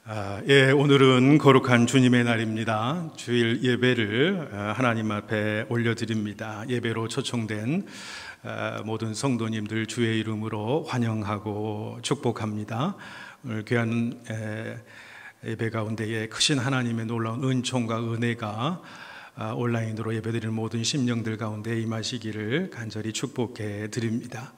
오늘은 거룩한 주님의 날입니다. 주일 예배를 하나님 앞에 올려드립니다. 예배로 초청된 모든 성도님들 주의 이름으로 환영하고 축복합니다. 오늘 귀한 예배 가운데에 크신 하나님의 놀라운 은총과 은혜가 온라인으로 예배드리는 모든 심령들 가운데 임하시기를 간절히 축복해 드립니다.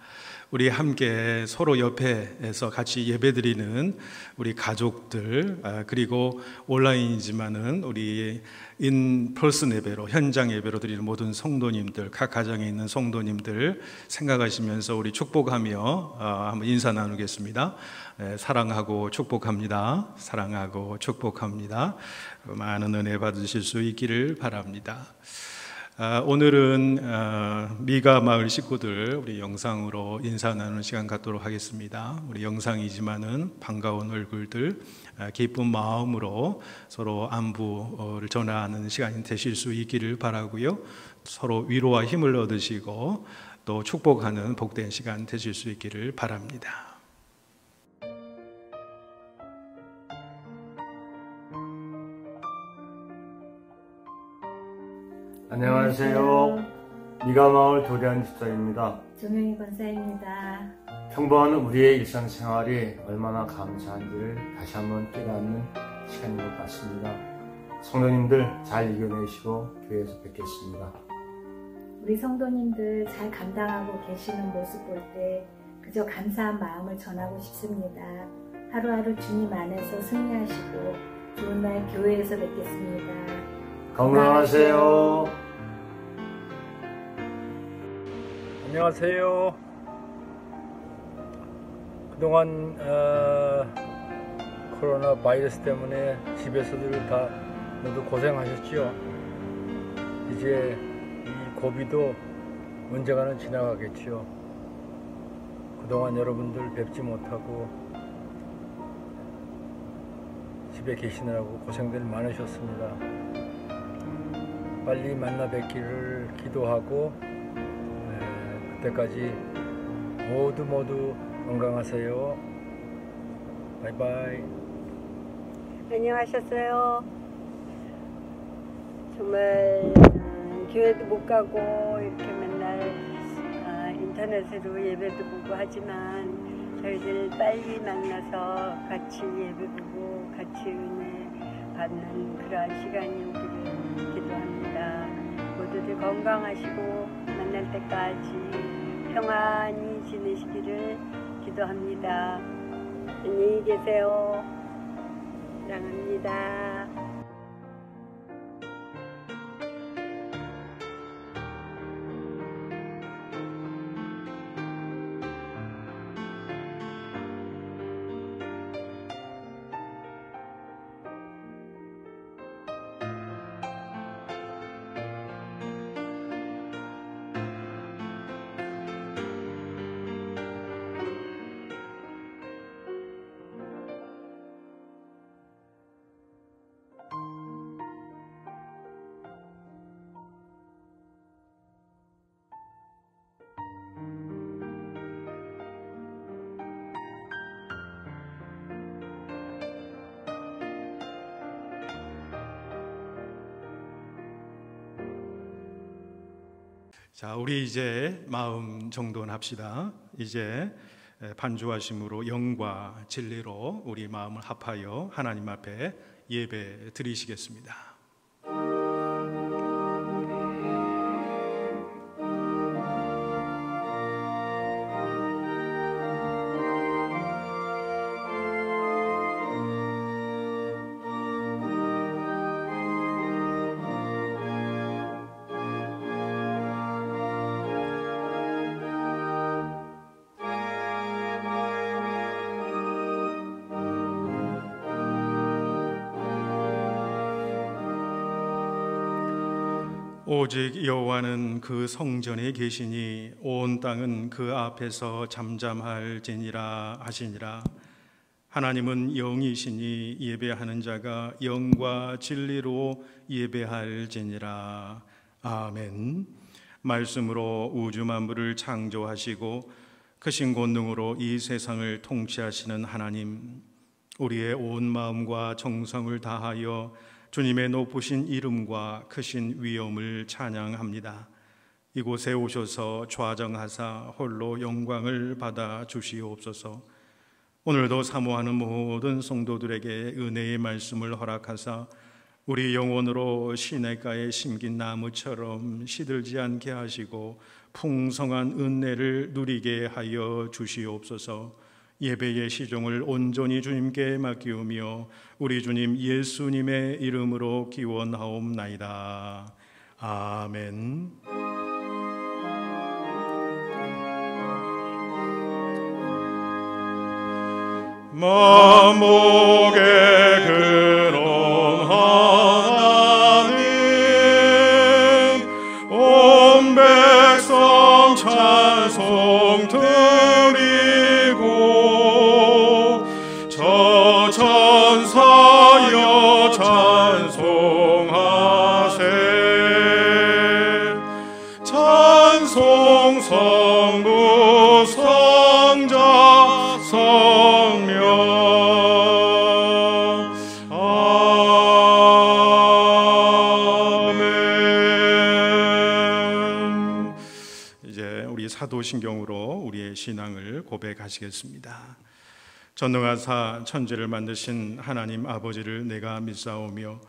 우리 함께 서로 옆에서 같이 예배드리는 우리 가족들, 그리고 온라인이지만은 우리 인퍼슨 예배로, 현장 예배로 드리는 모든 성도님들, 각 가정에 있는 성도님들 생각하시면서 우리 축복하며 한번 인사 나누겠습니다. 사랑하고 축복합니다. 사랑하고 축복합니다. 많은 은혜 받으실 수 있기를 바랍니다. 오늘은 미가 마을 식구들 우리 영상으로 인사 나누는 시간 갖도록 하겠습니다. 우리 영상이지만은 반가운 얼굴들, 기쁜 마음으로 서로 안부를 전하는 시간이 되실 수 있기를 바라고요. 서로 위로와 힘을 얻으시고 또 축복하는 복된 시간 되실 수 있기를 바랍니다. 안녕하세요. 미가마을 도리안 집사입니다. 조명희 권사입니다. 평범한 우리의 일상생활이 얼마나 감사한지를 다시 한번 깨닫는 시간인 것 같습니다. 성도님들 잘 이겨내시고 교회에서 뵙겠습니다. 우리 성도님들 잘 감당하고 계시는 모습 볼 때 그저 감사한 마음을 전하고 싶습니다. 하루하루 주님 안에서 승리하시고 좋은 날 교회에서 뵙겠습니다. 건강하세요. 안녕하세요. 그동안 코로나 바이러스 때문에 집에서들 다 모두 고생하셨죠. 이제 이 고비도 언젠가는 지나가겠죠. 그동안 여러분들 뵙지 못하고 집에 계시느라고 고생들 많으셨습니다. 빨리 만나 뵙기를 기도하고 그때까지 모두 건강하세요. 바이바이. 안녕하셨어요. 정말 교회도 못 가고 이렇게 맨날 인터넷으로 예배도 보고 하지만 저희들 빨리 만나서 같이 예배 보고 같이 은혜 받는 그러한 시간이 오기를 기도합니다. 모두들 건강하시고 만날 때까지 평안히 지내시기를 기도합니다. 안녕히 계세요. 사랑합니다. 자, 우리 이제 마음 정돈합시다. 이제 반주하심으로 영과 진리로 우리 마음을 합하여 하나님 앞에 예배 드리시겠습니다. 오직 여호와는 그 성전에 계시니 온 땅은 그 앞에서 잠잠할지니라 하시니라. 하나님은 영이시니 예배하는 자가 영과 진리로 예배할지니라. 아멘. 말씀으로 우주 만물을 창조하시고 크신 권능으로 이 세상을 통치하시는 하나님, 우리의 온 마음과 정성을 다하여 주님의 높으신 이름과 크신 위엄을 찬양합니다. 이곳에 오셔서 좌정하사 홀로 영광을 받아 주시옵소서. 오늘도 사모하는 모든 성도들에게 은혜의 말씀을 허락하사 우리 영혼으로 시냇가에 심긴 나무처럼 시들지 않게 하시고 풍성한 은혜를 누리게 하여 주시옵소서. 예배의 시종을 온전히 주님께 맡기우며 우리 주님 예수님의 이름으로 기원하옵나이다. 아멘. 만복의 근원 하나님 온 백성 찬송 드리고 저 천사여 찬송하세. 찬송 성부 성자 성령. 아멘. 이제 우리 사도신경으로 우리의 신앙을 고백하시겠습니다. 전능하사 천지를 만드신 하나님 아버지를 내가 믿사오며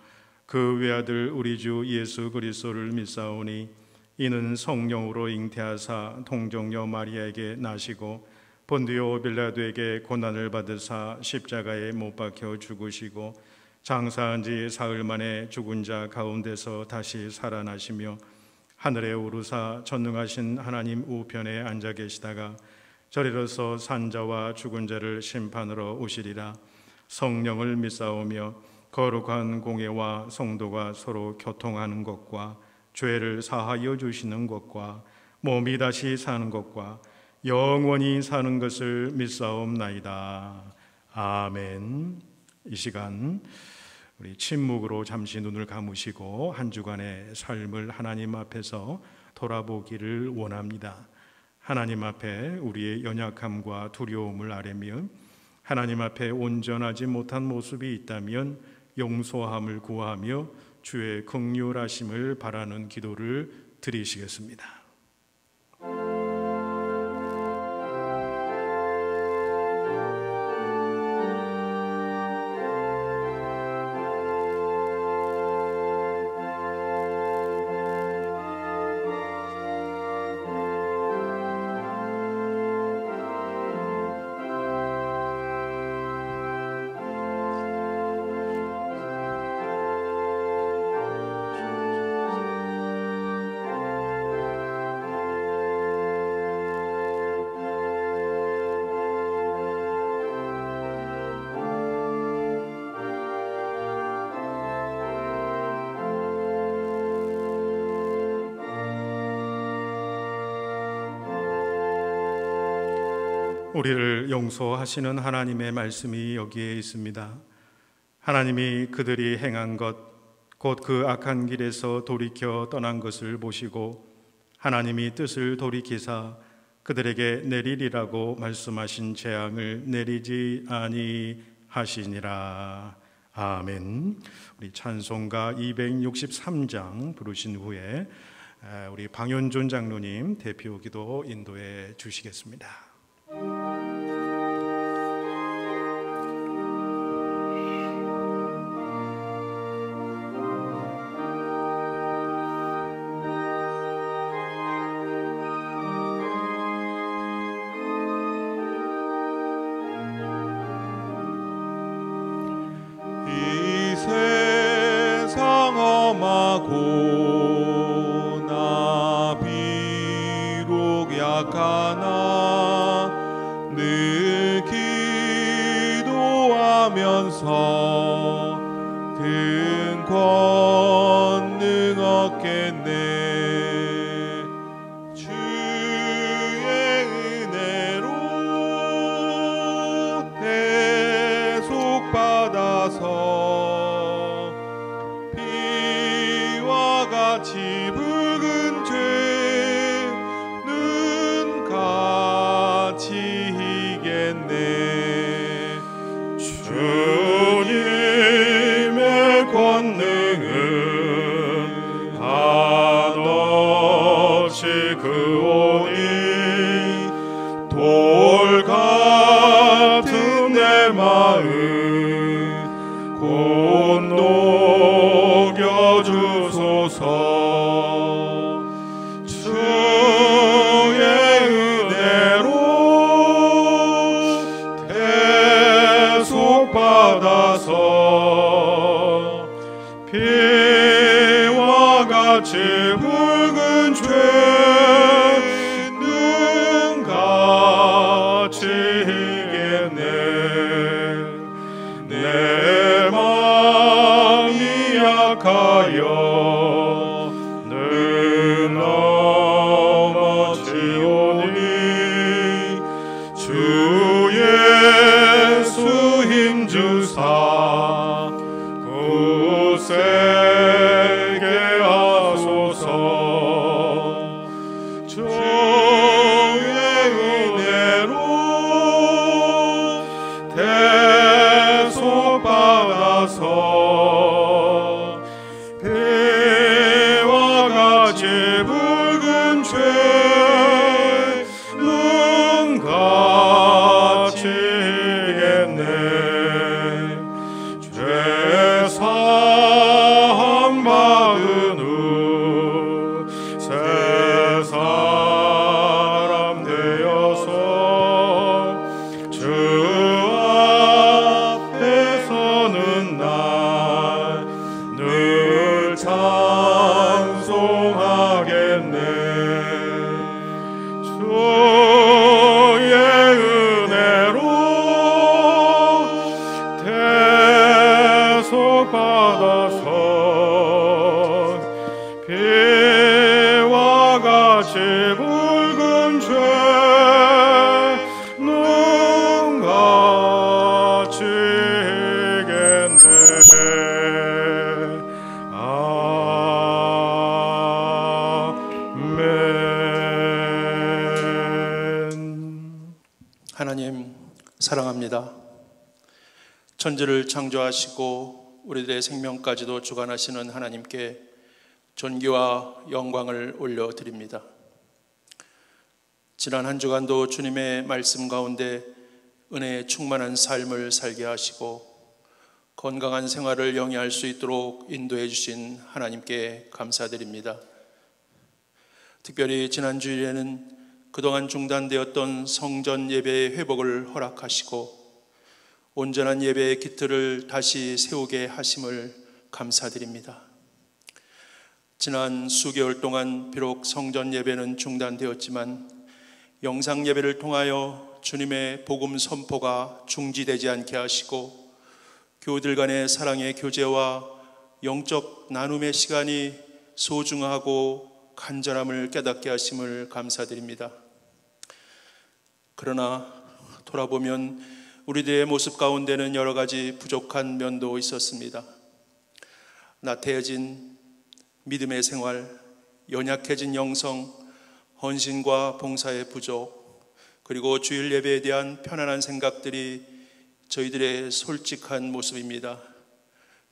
그 외아들 우리 주 예수 그리스도를 믿사오니 이는 성령으로 잉태하사 동정녀 마리아에게 나시고 본디오 빌라도에게 고난을 받으사 십자가에 못 박혀 죽으시고 장사한 지 사흘 만에 죽은 자 가운데서 다시 살아나시며 하늘에 오르사 전능하신 하나님 우편에 앉아 계시다가 저리로서 산자와 죽은 자를 심판으로 오시리라. 성령을 믿사오며 거룩한 공예와 성도가 서로 교통하는 것과 죄를 사하여 주시는 것과 몸이 다시 사는 것과 영원히 사는 것을 믿사옵나이다. 아멘. 이 시간 우리 침묵으로 잠시 눈을 감으시고 한 주간의 삶을 하나님 앞에서 돌아보기를 원합니다. 하나님 앞에 우리의 연약함과 두려움을 아뢰며 하나님 앞에 온전하지 못한 모습이 있다면 용서함을 구하며 주의 긍휼하심을 바라는 기도를 드리시겠습니다. 우리를 용서하시는 하나님의 말씀이 여기에 있습니다. 하나님이 그들이 행한 것, 곧 그 악한 길에서 돌이켜 떠난 것을 보시고 하나님이 뜻을 돌이키사 그들에게 내리리라고 말씀하신 재앙을 내리지 아니하시니라. 아멘. 우리 찬송가 263장 부르신 후에 우리 방현준 장로님 대표 기도 인도해 주시겠습니다. 나 비록 약하나 늘 기도하면서 큰 권능 얻겠네. 주의 은혜로 대속받아서 같이 붉은 죄는 같이 이겠네. 받아서 피와 같이 붉은 죄는 같이 이겠네. 내 마음이 약하여 늘 넘어지오니 주 예수 힘주사 굳세게 하소서. 주의 은혜로 대속받아서 피와 같이 붉은 죄는 같이 이겠네. 죄사함 받은 후 새 사람 되어서 주 앞에 서는 날 늘 찬송하겠네. 주의 은혜로 대속받아서 피와 같이 붉은 죄는 같이 이겠네. 아멘. 하나님 사랑합니다. 천지를 창조하시고 우리들의 생명까지도 주관하시는 하나님께 존귀와 영광을 올려드립니다. 지난 한 주간도 주님의 말씀 가운데 은혜에 충만한 삶을 살게 하시고 건강한 생활을 영위할 수 있도록 인도해 주신 하나님께 감사드립니다. 특별히 지난 주일에는 그동안 중단되었던 성전 예배의 회복을 허락하시고 온전한 예배의 기틀을 다시 세우게 하심을 감사드립니다. 지난 수개월 동안 비록 성전 예배는 중단되었지만 영상 예배를 통하여 주님의 복음 선포가 중지되지 않게 하시고 교우들 간의 사랑의 교제와 영적 나눔의 시간이 소중하고 간절함을 깨닫게 하심을 감사드립니다. 그러나 돌아보면 우리들의 모습 가운데는 여러 가지 부족한 면도 있었습니다. 나태해진 믿음의 생활, 연약해진 영성, 헌신과 봉사의 부족, 그리고 주일 예배에 대한 편안한 생각들이 저희들의 솔직한 모습입니다.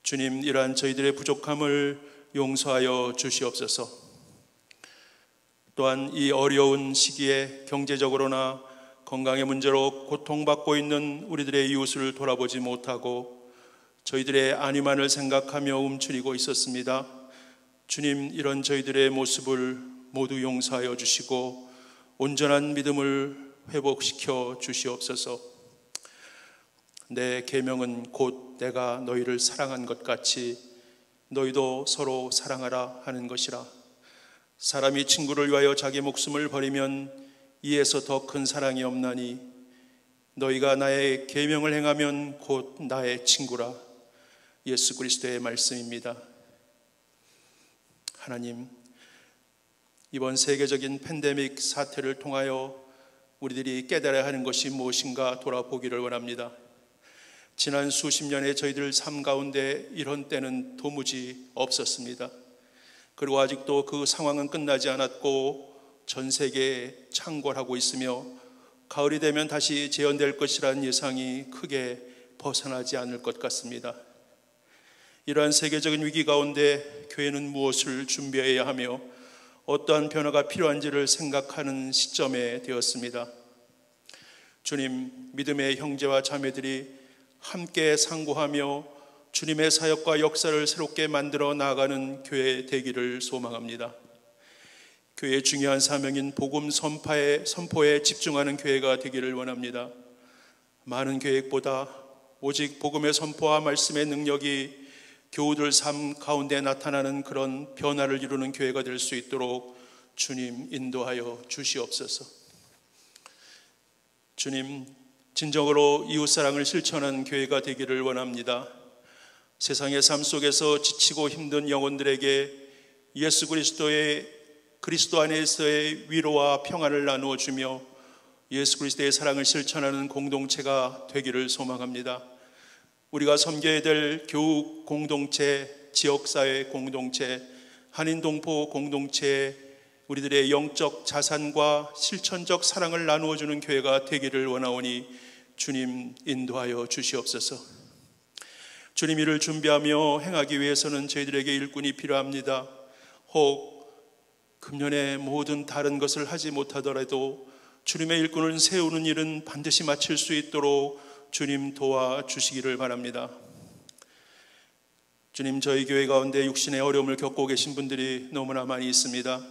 주님, 이러한 저희들의 부족함을 용서하여 주시옵소서. 또한 이 어려운 시기에 경제적으로나 건강의 문제로 고통받고 있는 우리들의 이웃을 돌아보지 못하고 저희들의 안위만을 생각하며 움츠리고 있었습니다. 주님, 이런 저희들의 모습을 모두 용서하여 주시고 온전한 믿음을 회복시켜 주시옵소서. 내 계명은 곧 내가 너희를 사랑한 것 같이 너희도 서로 사랑하라 하는 것이라. 사람이 친구를 위하여 자기 목숨을 버리면 이에서 더 큰 사랑이 없나니 너희가 나의 계명을 행하면 곧 나의 친구라. 예수 그리스도의 말씀입니다. 하나님, 이번 세계적인 팬데믹 사태를 통하여 우리들이 깨달아야 하는 것이 무엇인가 돌아보기를 원합니다. 지난 수십 년의 저희들 삶 가운데 이런 때는 도무지 없었습니다. 그리고 아직도 그 상황은 끝나지 않았고 전 세계에 창궐하고 있으며 가을이 되면 다시 재현될 것이라는 예상이 크게 벗어나지 않을 것 같습니다. 이러한 세계적인 위기 가운데 교회는 무엇을 준비해야 하며 어떠한 변화가 필요한지를 생각하는 시점에 되었습니다. 주님, 믿음의 형제와 자매들이 함께 상고하며 주님의 사역과 역사를 새롭게 만들어 나아가는 교회 되기를 소망합니다. 교회의 중요한 사명인 복음 선포에 집중하는 교회가 되기를 원합니다. 많은 계획보다 오직 복음의 선포와 말씀의 능력이 교우들 삶 가운데 나타나는 그런 변화를 이루는 교회가 될 수 있도록 주님 인도하여 주시옵소서. 주님, 진정으로 이웃사랑을 실천하는 교회가 되기를 원합니다. 세상의 삶 속에서 지치고 힘든 영혼들에게 예수 그리스도 안에서의 위로와 평안을 나누어 주며 예수 그리스도의 사랑을 실천하는 공동체가 되기를 소망합니다. 우리가 섬겨야 될 교우 공동체, 지역사회 공동체, 한인동포 공동체, 우리들의 영적 자산과 실천적 사랑을 나누어 주는 교회가 되기를 원하오니 주님 인도하여 주시옵소서. 주님, 이를 준비하며 행하기 위해서는 저희들에게 일꾼이 필요합니다. 혹 금년에 모든 다른 것을 하지 못하더라도 주님의 일꾼을 세우는 일은 반드시 마칠 수 있도록 주님 도와주시기를 바랍니다. 주님, 저희 교회 가운데 육신의 어려움을 겪고 계신 분들이 너무나 많이 있습니다.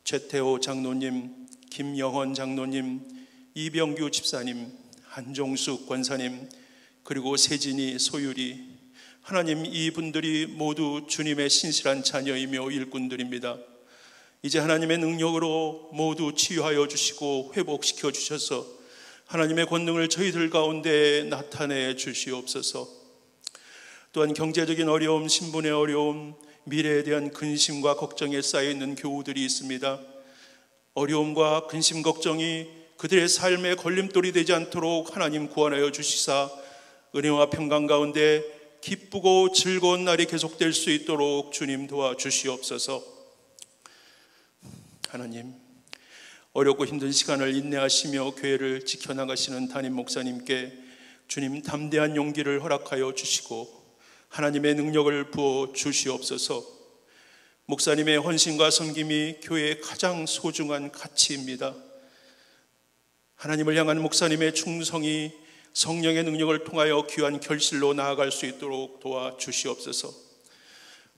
최태호 장로님, 김영헌 장로님, 이병규 집사님, 한종숙 권사님, 그리고 세진이, 소율이, 하나님, 이분들이 모두 주님의 신실한 자녀이며 일꾼들입니다. 이제 하나님의 능력으로 모두 치유하여 주시고 회복시켜 주셔서 하나님의 권능을 저희들 가운데 나타내 주시옵소서. 또한 경제적인 어려움, 신분의 어려움, 미래에 대한 근심과 걱정에 쌓여있는 교우들이 있습니다. 어려움과 근심, 걱정이 그들의 삶의 걸림돌이 되지 않도록 하나님 구원하여 주시사 은혜와 평강 가운데 기쁘고 즐거운 날이 계속될 수 있도록 주님 도와주시옵소서. 하나님, 어렵고 힘든 시간을 인내하시며 교회를 지켜나가시는 담임 목사님께 주님 담대한 용기를 허락하여 주시고 하나님의 능력을 부어 주시옵소서. 목사님의 헌신과 섬김이 교회의 가장 소중한 가치입니다. 하나님을 향한 목사님의 충성이 성령의 능력을 통하여 귀한 결실로 나아갈 수 있도록 도와주시옵소서.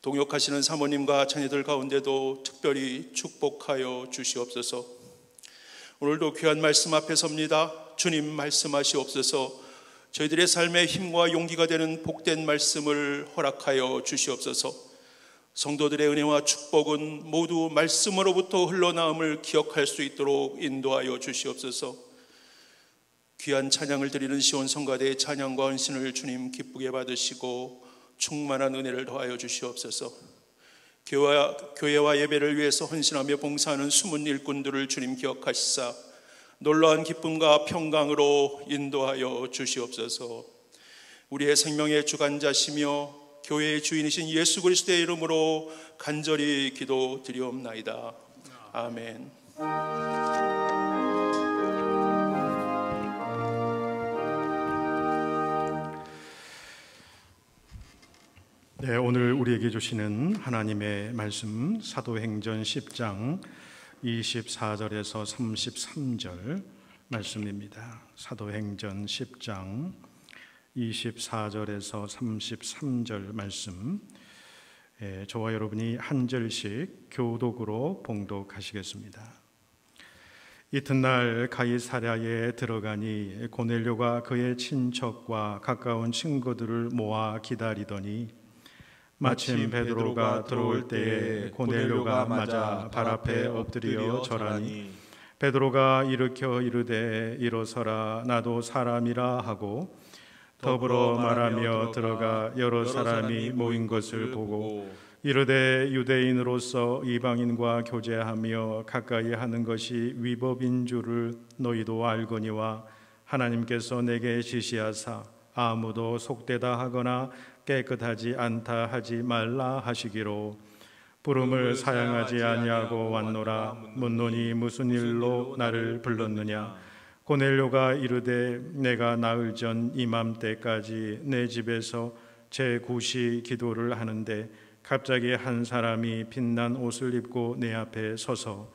동역하시는 사모님과 자녀들 가운데도 특별히 축복하여 주시옵소서. 오늘도 귀한 말씀 앞에 섭니다. 주님 말씀하시옵소서. 저희들의 삶의 힘과 용기가 되는 복된 말씀을 허락하여 주시옵소서. 성도들의 은혜와 축복은 모두 말씀으로부터 흘러나옴을 기억할 수 있도록 인도하여 주시옵소서. 귀한 찬양을 드리는 시온 성가대의 찬양과 헌신을 주님 기쁘게 받으시고 충만한 은혜를 더하여 주시옵소서. 교회와 예배를 위해서 헌신하며 봉사하는 숨은 일꾼들을 주님 기억하시사 놀라운 기쁨과 평강으로 인도하여 주시옵소서. 우리의 생명의 주관자시며 교회의 주인이신 예수 그리스도의 이름으로 간절히 기도드리옵나이다. 아멘. 네, 오늘 우리에게 주시는 하나님의 말씀 사도행전 10장 24절에서 33절 말씀입니다. 사도행전 10장 24절에서 33절 말씀, 저와 여러분이 한 절씩 교독으로 봉독하시겠습니다. 이튿날 가이사랴에 들어가니 고넬료가 그의 친척과 가까운 친구들을 모아 기다리더니 마침 베드로가 들어올 때에 고넬료가 맞아 발 앞에 엎드려 절하니 베드로가 일으켜 이르되 일어서라, 나도 사람이라 하고 더불어 말하며 들어가 여러 사람이 모인 것을 보고 이르되 유대인으로서 이방인과 교제하며 가까이 하는 것이 위법인 줄을 너희도 알거니와 하나님께서 내게 지시하사 아무도 속되다 하거나 깨끗하지 않다 하지 말라 하시기로 부름을 사양하지 아니하고 왔노라. 묻노니 무슨 일로 나를 불렀느냐? 고넬료가 이르되 내가 나흘 전 이맘때까지 내 집에서 제9시 기도를 하는데 갑자기 한 사람이 빛난 옷을 입고 내 앞에 서서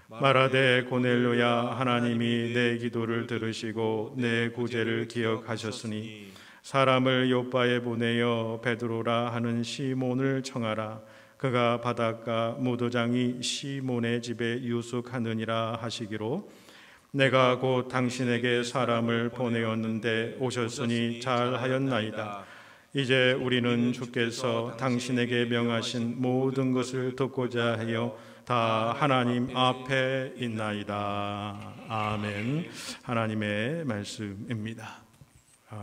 말하되 고넬료야, 하나님이 내 기도를 들으시고 내 구제를 기억하셨으니 사람을 요빠에 보내어 베드로라 하는 시몬을 청하라. 그가 바닷가 무도장이 시몬의 집에 유숙하느니라 하시기로 내가 곧 당신에게 사람을 보내었는데 오셨으니 잘하였나이다. 이제 우리는 주께서 당신에게 명하신 모든 것을 듣고자 하여 다 하나님 앞에 있나이다. 아멘. 하나님의 말씀입니다.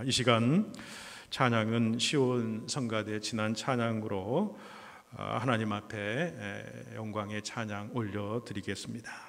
이 시간 찬양은 시온 성가대 지난 찬양으로 하나님 앞에 영광의 찬양 올려드리겠습니다.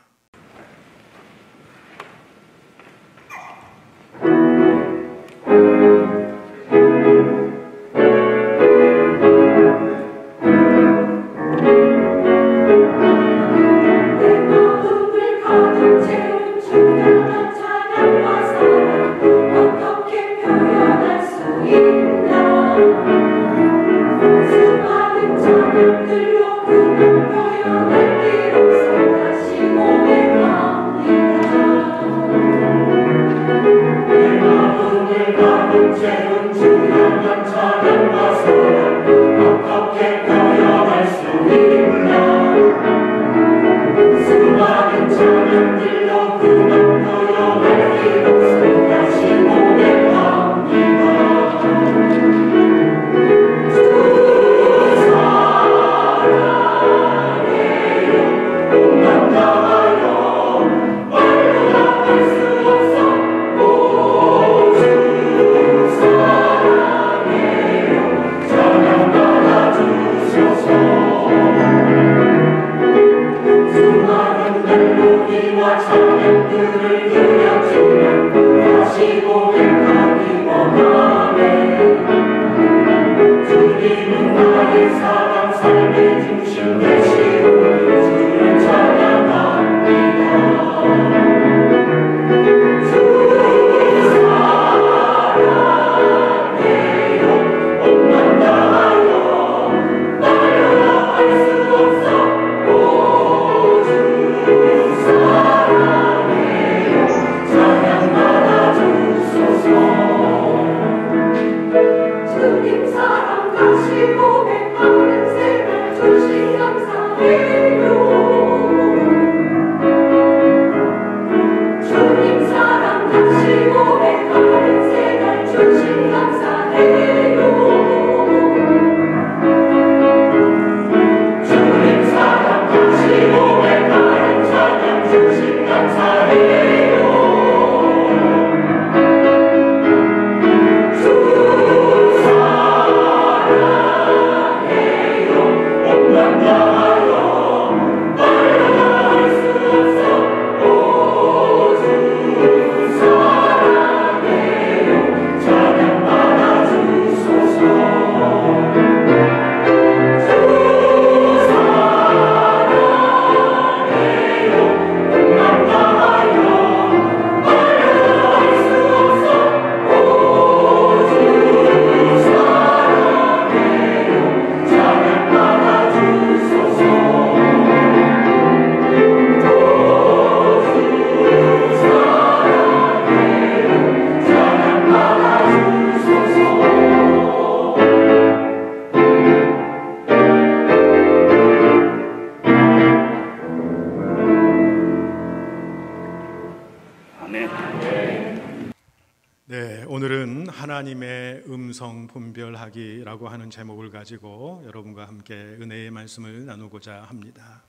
오늘은 하나님의 음성 분별하기라고 하는 제목을 가지고 여러분과 함께 은혜의 말씀을 나누고자 합니다.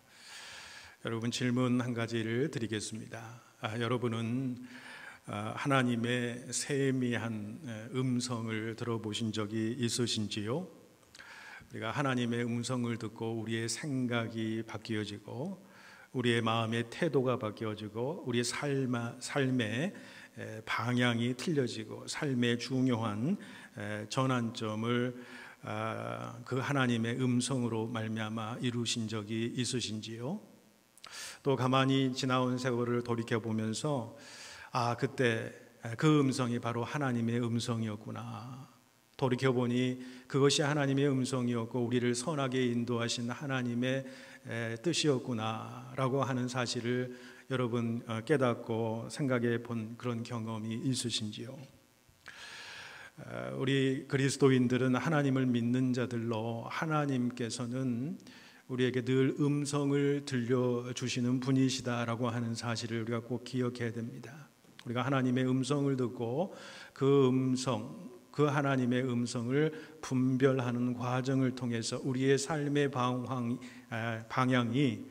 여러분, 질문 한 가지를 드리겠습니다. 여러분은 하나님의 세미한 음성을 들어보신 적이 있으신지요? 우리가 하나님의 음성을 듣고 우리의 생각이 바뀌어지고 우리의 마음의 태도가 바뀌어지고 우리의 삶의 방향이 틀려지고 삶의 중요한 전환점을 그 하나님의 음성으로 말미암아 이루신 적이 있으신지요? 또 가만히 지나온 세월을 돌이켜보면서 그때 그 음성이 바로 하나님의 음성이었구나, 돌이켜보니 그것이 하나님의 음성이었고 우리를 선하게 인도하신 하나님의 뜻이었구나 라고 하는 사실을 여러분 깨닫고 생각해 본 그런 경험이 있으신지요? 우리 그리스도인들은 하나님을 믿는 자들로 하나님께서는 우리에게 늘 음성을 들려주시는 분이시다라고 하는 사실을 우리가 꼭 기억해야 됩니다. 우리가 하나님의 음성을 듣고 그 음성, 그 하나님의 음성을 분별하는 과정을 통해서 우리의 삶의 방향이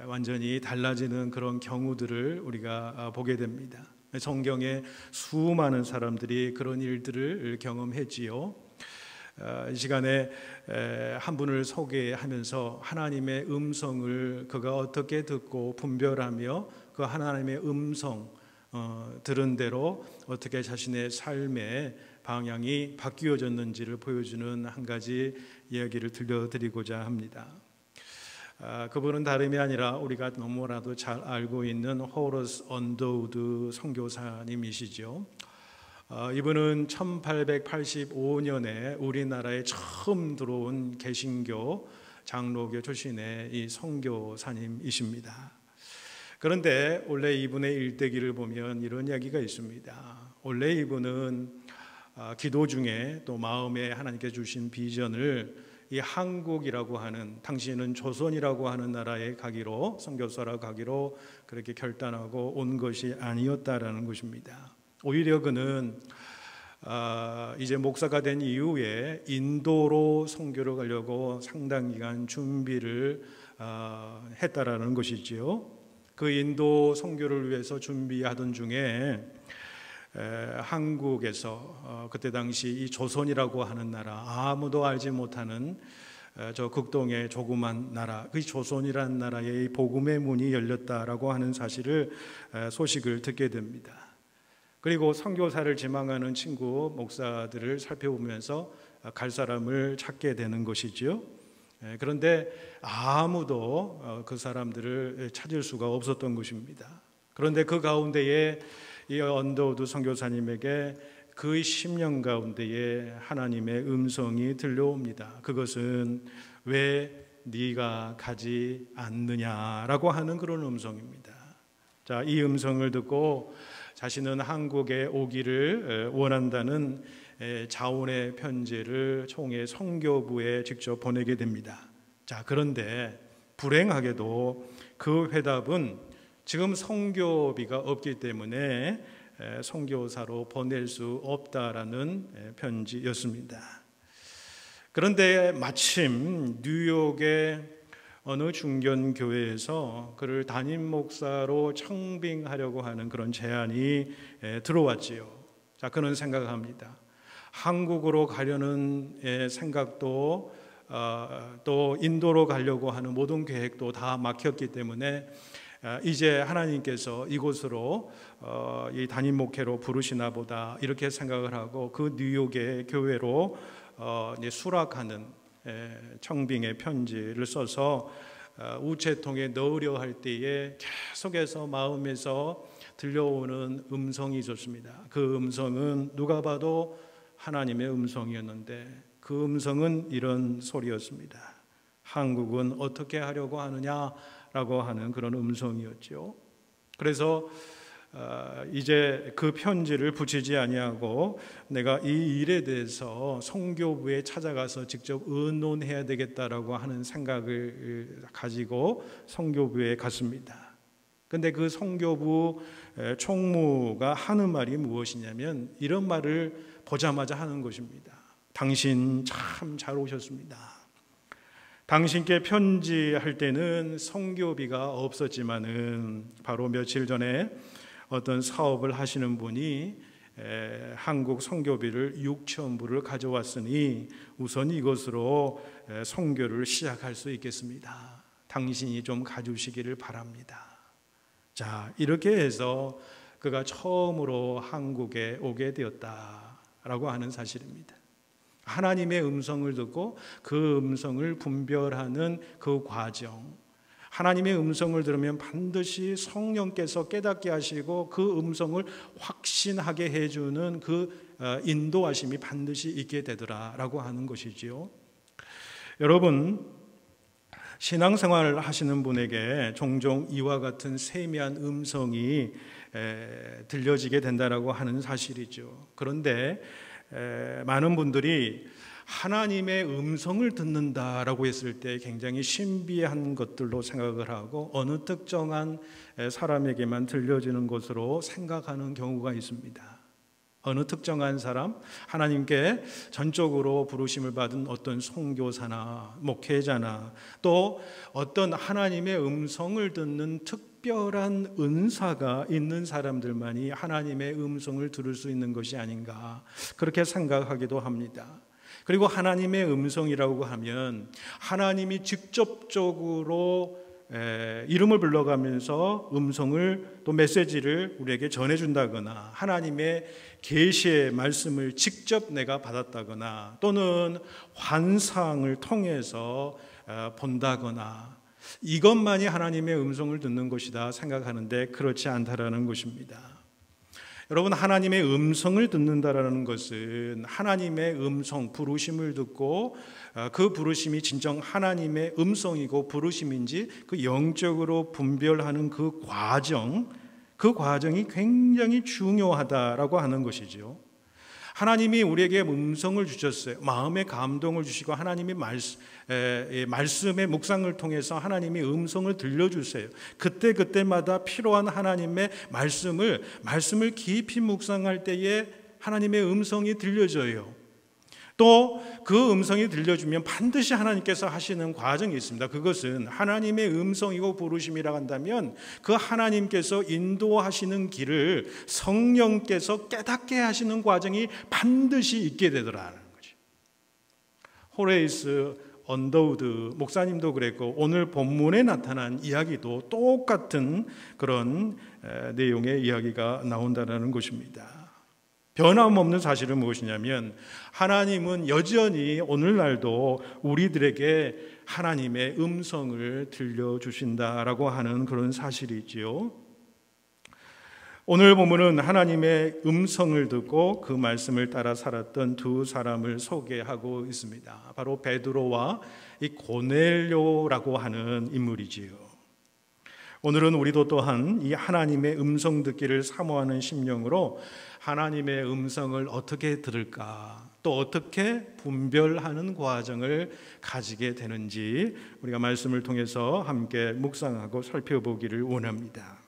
완전히 달라지는 그런 경우들을 우리가 보게 됩니다. 성경에 수많은 사람들이 그런 일들을 경험했지요. 이 시간에 한 분을 소개하면서 하나님의 음성을 그가 어떻게 듣고 분별하며 그 하나님의 음성 들은 대로 어떻게 자신의 삶의 방향이 바뀌어졌는지를 보여주는 한 가지 이야기를 들려드리고자 합니다. 그분은 다름이 아니라 우리가 너무나도 잘 알고 있는 호러스 언더우드 선교사님이시죠. 이분은 1885년에 우리나라에 처음 들어온 개신교 장로교 출신의 이 선교사님이십니다. 그런데 원래 이분의 일대기를 보면 이런 이야기가 있습니다. 원래 이분은 기도 중에 또 마음에 하나님께 주신 비전을 이 한국이라고 하는, 당시에는 조선이라고 하는 나라에 가기로, 선교사로 가기로 그렇게 결단하고 온 것이 아니었다라는 것입니다. 오히려 그는 이제 목사가 된 이후에 인도로 선교를 가려고 상당 기간 준비를 했다라는 것이지요. 그 인도 선교를 위해서 준비하던 중에 한국에서 그때 당시 이 조선이라고 하는 나라, 아무도 알지 못하는 저 극동의 조그만 나라, 그 조선이라는 나라의 복음의 문이 열렸다라고 하는 소식을 듣게 됩니다. 그리고 선교사를 지망하는 친구 목사들을 살펴보면서 갈 사람을 찾게 되는 것이지요. 그런데 아무도 그 사람들을 찾을 수가 없었던 것입니다. 그런데 그 가운데에 이 언더우드 선교사님에게 그 10년 가운데에 하나님의 음성이 들려옵니다. 그것은 왜 네가 가지 않느냐라고 하는 그런 음성입니다. 자, 이 음성을 듣고 자신은 한국에 오기를 원한다는 자원의 편지를 총회 선교부에 직접 보내게 됩니다. 자, 그런데 불행하게도 그 회답은 지금 선교비가 없기 때문에 선교사로 보낼 수 없다라는 편지였습니다. 그런데 마침 뉴욕의 어느 중견교회에서 그를 담임 목사로 청빙하려고 하는 그런 제안이 들어왔지요. 자, 그는 생각합니다. 한국으로 가려는 생각도 또 인도로 가려고 하는 모든 계획도 다 막혔기 때문에 이제 하나님께서 이곳으로 이 담임 목회로 부르시나 보다 이렇게 생각을 하고 그 뉴욕의 교회로 수락하는 청빙의 편지를 써서 우체통에 넣으려 할 때에 계속해서 마음에서 들려오는 음성이 있었습니다. 그 음성은 누가 봐도 하나님의 음성이었는데 그 음성은 이런 소리였습니다. 한국은 어떻게 하려고 하느냐라고 하는 그런 음성이었죠. 그래서 이제 그 편지를 붙이지 아니하고 내가 이 일에 대해서 선교부에 찾아가서 직접 의논해야 되겠다라고 하는 생각을 가지고 선교부에 갔습니다. 근데 그 선교부 총무가 하는 말이 무엇이냐면 이런 말을 보자마자 하는 것입니다. 당신 참 잘 오셨습니다. 당신께 편지할 때는 선교비가 없었지만은 바로 며칠 전에 어떤 사업을 하시는 분이 한국 선교비를 6,000불을 가져왔으니 우선 이것으로 선교를 시작할 수 있겠습니다. 당신이 좀 가주시기를 바랍니다. 자, 이렇게 해서 그가 처음으로 한국에 오게 되었다라고 하는 사실입니다. 하나님의 음성을 듣고 그 음성을 분별하는 그 과정, 하나님의 음성을 들으면 반드시 성령께서 깨닫게 하시고 그 음성을 확신하게 해주는 그 인도하심이 반드시 있게 되더라라고 하는 것이지요. 여러분, 신앙생활을 하시는 분에게 종종 이와 같은 세미한 음성이 들려지게 된다라고 하는 사실이죠. 그런데 많은 분들이 하나님의 음성을 듣는다라고 했을 때 굉장히 신비한 것들로 생각을 하고 어느 특정한 사람에게만 들려지는 것으로 생각하는 경우가 있습니다. 어느 특정한 사람, 하나님께 전적으로 부르심을 받은 어떤 선교사나 목회자나 또 어떤 하나님의 음성을 듣는 특별한 은사가 있는 사람들만이 하나님의 음성을 들을 수 있는 것이 아닌가, 그렇게 생각하기도 합니다. 그리고 하나님의 음성이라고 하면 하나님이 직접적으로 이름을 불러가면서 음성을 또 메시지를 우리에게 전해준다거나 하나님의 계시의 말씀을 직접 내가 받았다거나 또는 환상을 통해서 본다거나 이것만이 하나님의 음성을 듣는 것이다 생각하는데 그렇지 않다라는 것입니다. 여러분, 하나님의 음성을 듣는다라는 것은 하나님의 음성, 부르심을 듣고 그 부르심이 진정 하나님의 음성이고 부르심인지 그 영적으로 분별하는 그 과정이 굉장히 중요하다라고 하는 것이죠. 하나님이 우리에게 음성을 주셨어요. 마음의 감동을 주시고 하나님이 말씀의 묵상을 통해서 하나님이 음성을 들려주세요. 그때마다 필요한 하나님의 말씀을 깊이 묵상할 때에 하나님의 음성이 들려져요. 또 그 음성이 들려주면 반드시 하나님께서 하시는 과정이 있습니다. 그것은 하나님의 음성이고 부르심이라고 한다면 그 하나님께서 인도하시는 길을 성령께서 깨닫게 하시는 과정이 반드시 있게 되더라는 거죠. 호레이스 언더우드 목사님도 그랬고 오늘 본문에 나타난 이야기도 똑같은 그런 내용의 이야기가 나온다는 것입니다. 변함없는 사실은 무엇이냐면 하나님은 여전히 오늘날도 우리들에게 하나님의 음성을 들려주신다라고 하는 그런 사실이지요. 오늘 본문은 하나님의 음성을 듣고 그 말씀을 따라 살았던 두 사람을 소개하고 있습니다. 바로 베드로와 이 고넬료라고 하는 인물이지요. 오늘은 우리도 또한 이 하나님의 음성 듣기를 사모하는 심령으로 하나님의 음성을 어떻게 들을까, 또 어떻게 분별하는 과정을 가지게 되는지 우리가 말씀을 통해서 함께 묵상하고 살펴보기를 원합니다.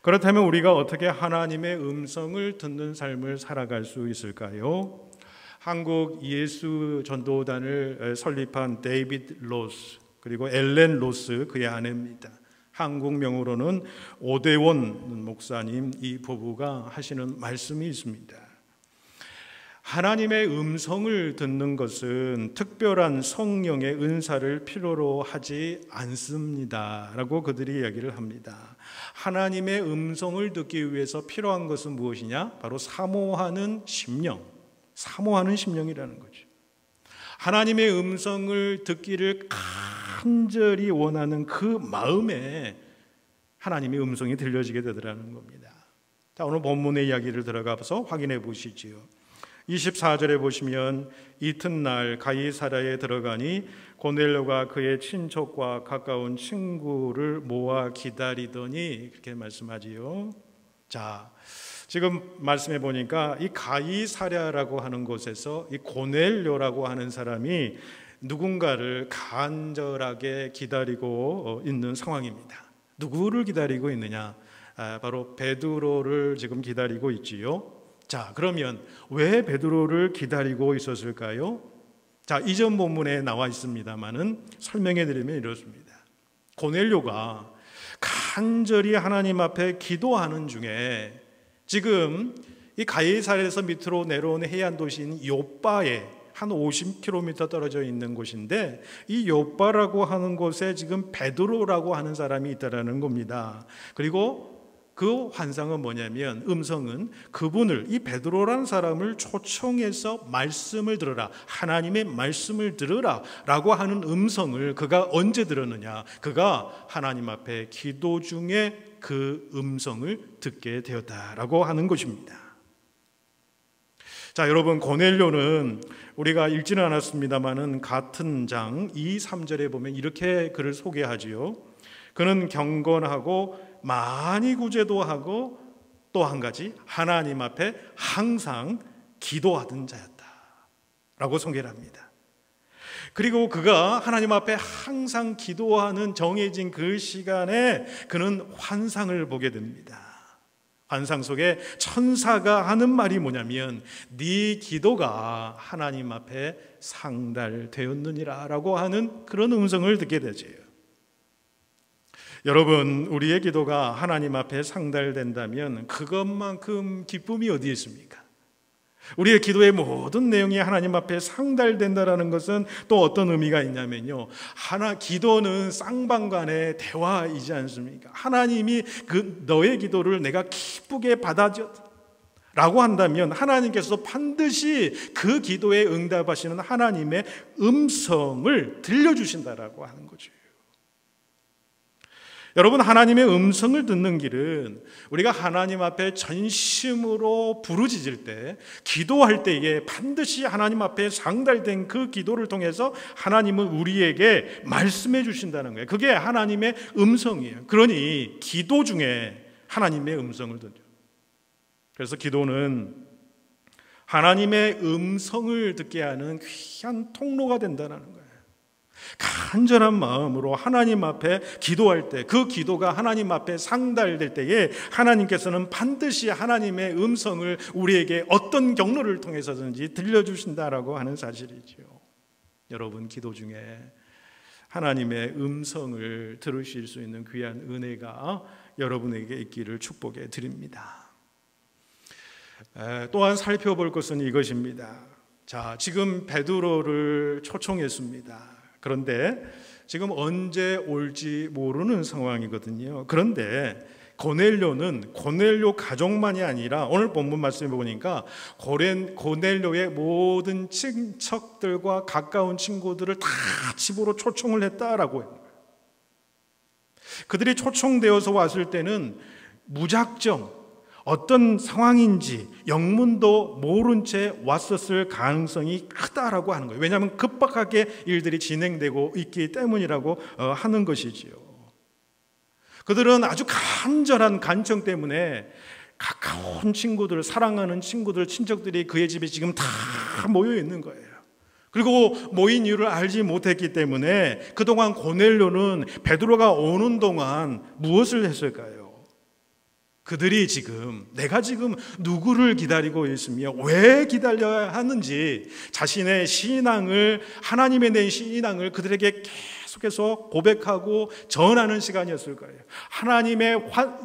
그렇다면 우리가 어떻게 하나님의 음성을 듣는 삶을 살아갈 수 있을까요? 한국 예수 전도단을 설립한 데이비드 로스 그리고 엘렌 로스 그의 아내입니다. 한국명으로는 오대원 목사님 이 부부가 하시는 말씀이 있습니다. 하나님의 음성을 듣는 것은 특별한 성령의 은사를 필요로 하지 않습니다 라고 그들이 이야기를 합니다. 하나님의 음성을 듣기 위해서 필요한 것은 무엇이냐? 바로 사모하는 심령이라는 거죠. 하나님의 음성을 듣기를 간절히 원하는 그 마음에 하나님의 음성이 들려지게 되더라는 겁니다. 자, 오늘 본문의 이야기를 들어가서 확인해 보시지요. 24절에 보시면 이튿날 가이사랴에 들어가니 고넬료가 그의 친척과 가까운 친구를 모아 기다리더니 그렇게 말씀하지요. 자, 지금 말씀해 보니까 이 가이사랴라고 하는 곳에서 이 고넬료라고 하는 사람이 누군가를 간절하게 기다리고 있는 상황입니다. 누구를 기다리고 있느냐? 바로 베드로를 지금 기다리고 있지요. 자, 그러면 왜 베드로를 기다리고 있었을까요? 자, 이전 본문에 나와 있습니다만은 설명해 드리면 이렇습니다. 고넬료가 간절히 하나님 앞에 기도하는 중에 지금 이 가이사랴에서 밑으로 내려오는 해안 도시인 요빠에 한 50km 떨어져 있는 곳인데 이 요빠라고 하는 곳에 지금 베드로라고 하는 사람이 있다라는 겁니다. 그리고 그 환상은 뭐냐면 음성은 그분을 이 베드로라는 사람을 초청해서 말씀을 들으라, 하나님의 말씀을 들으라 라고 하는 음성을 그가 언제 들었느냐? 그가 하나님 앞에 기도 중에 그 음성을 듣게 되었다라고 하는 것입니다. 자, 여러분, 고넬료는 우리가 읽지는 않았습니다만은 같은 장 2, 3절에 보면 이렇게 그를 소개하지요. 그는 경건하고 많이 구제도 하고 또 한 가지 하나님 앞에 항상 기도하던 자였다. 라고 소개를 합니다. 그리고 그가 하나님 앞에 항상 기도하는 정해진 그 시간에 그는 환상을 보게 됩니다. 환상 속에 천사가 하는 말이 뭐냐면 네 기도가 하나님 앞에 상달되었느니라 라고 하는 그런 음성을 듣게 되죠. 여러분, 우리의 기도가 하나님 앞에 상달된다면 그것만큼 기쁨이 어디 있습니까? 우리의 기도의 모든 내용이 하나님 앞에 상달된다는 것은 또 어떤 의미가 있냐면요, 기도는 쌍방간의 대화이지 않습니까? 하나님이 너의 기도를 내가 기쁘게 받아줬라고 한다면 하나님께서 반드시 그 기도에 응답하시는 하나님의 음성을 들려주신다라고 하는 거죠. 여러분, 하나님의 음성을 듣는 길은 우리가 하나님 앞에 전심으로 부르짖을 때, 기도할 때에 반드시 하나님 앞에 상달된 그 기도를 통해서 하나님은 우리에게 말씀해 주신다는 거예요. 그게 하나님의 음성이에요. 그러니 기도 중에 하나님의 음성을 듣죠. 그래서 기도는 하나님의 음성을 듣게 하는 귀한 통로가 된다는 거예요. 간절한 마음으로 하나님 앞에 기도할 때, 그 기도가 하나님 앞에 상달될 때에 하나님께서는 반드시 하나님의 음성을 우리에게 어떤 경로를 통해서든지 들려주신다라고 하는 사실이죠. 여러분, 기도 중에 하나님의 음성을 들으실 수 있는 귀한 은혜가 여러분에게 있기를 축복해 드립니다. 또한 살펴볼 것은 이것입니다. 자, 지금 베드로를 초청했습니다. 그런데 지금 언제 올지 모르는 상황이거든요. 그런데 고넬료 가족만이 아니라 오늘 본문 말씀해 보니까 고넬료의 모든 친척들과 가까운 친구들을 다 집으로 초청을 했다라고 해요. 그들이 초청되어서 왔을 때는 무작정 어떤 상황인지 영문도 모른 채 왔었을 가능성이 크다라고 하는 거예요. 왜냐하면 급박하게 일들이 진행되고 있기 때문이라고 하는 것이지요. 그들은 아주 간절한 간청 때문에 가까운 친구들, 사랑하는 친구들, 친척들이 그의 집에 지금 다 모여 있는 거예요. 그리고 모인 이유를 알지 못했기 때문에 그동안 고넬료는 베드로가 오는 동안 무엇을 했을까요? 그들이 내가 지금 누구를 기다리고 있으며 왜 기다려야 하는지 자신의 신앙을, 하나님에 대한 신앙을 그들에게 계속해서 고백하고 전하는 시간이었을 거예요.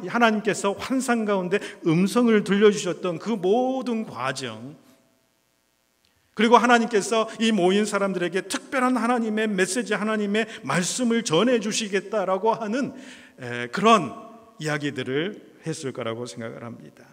하나님께서 환상 가운데 음성을 들려주셨던 그 모든 과정, 그리고 하나님께서 이 모인 사람들에게 특별한 하나님의 메시지, 하나님의 말씀을 전해주시겠다라고 하는 그런 이야기들을 했을 거라고 생각을 합니다.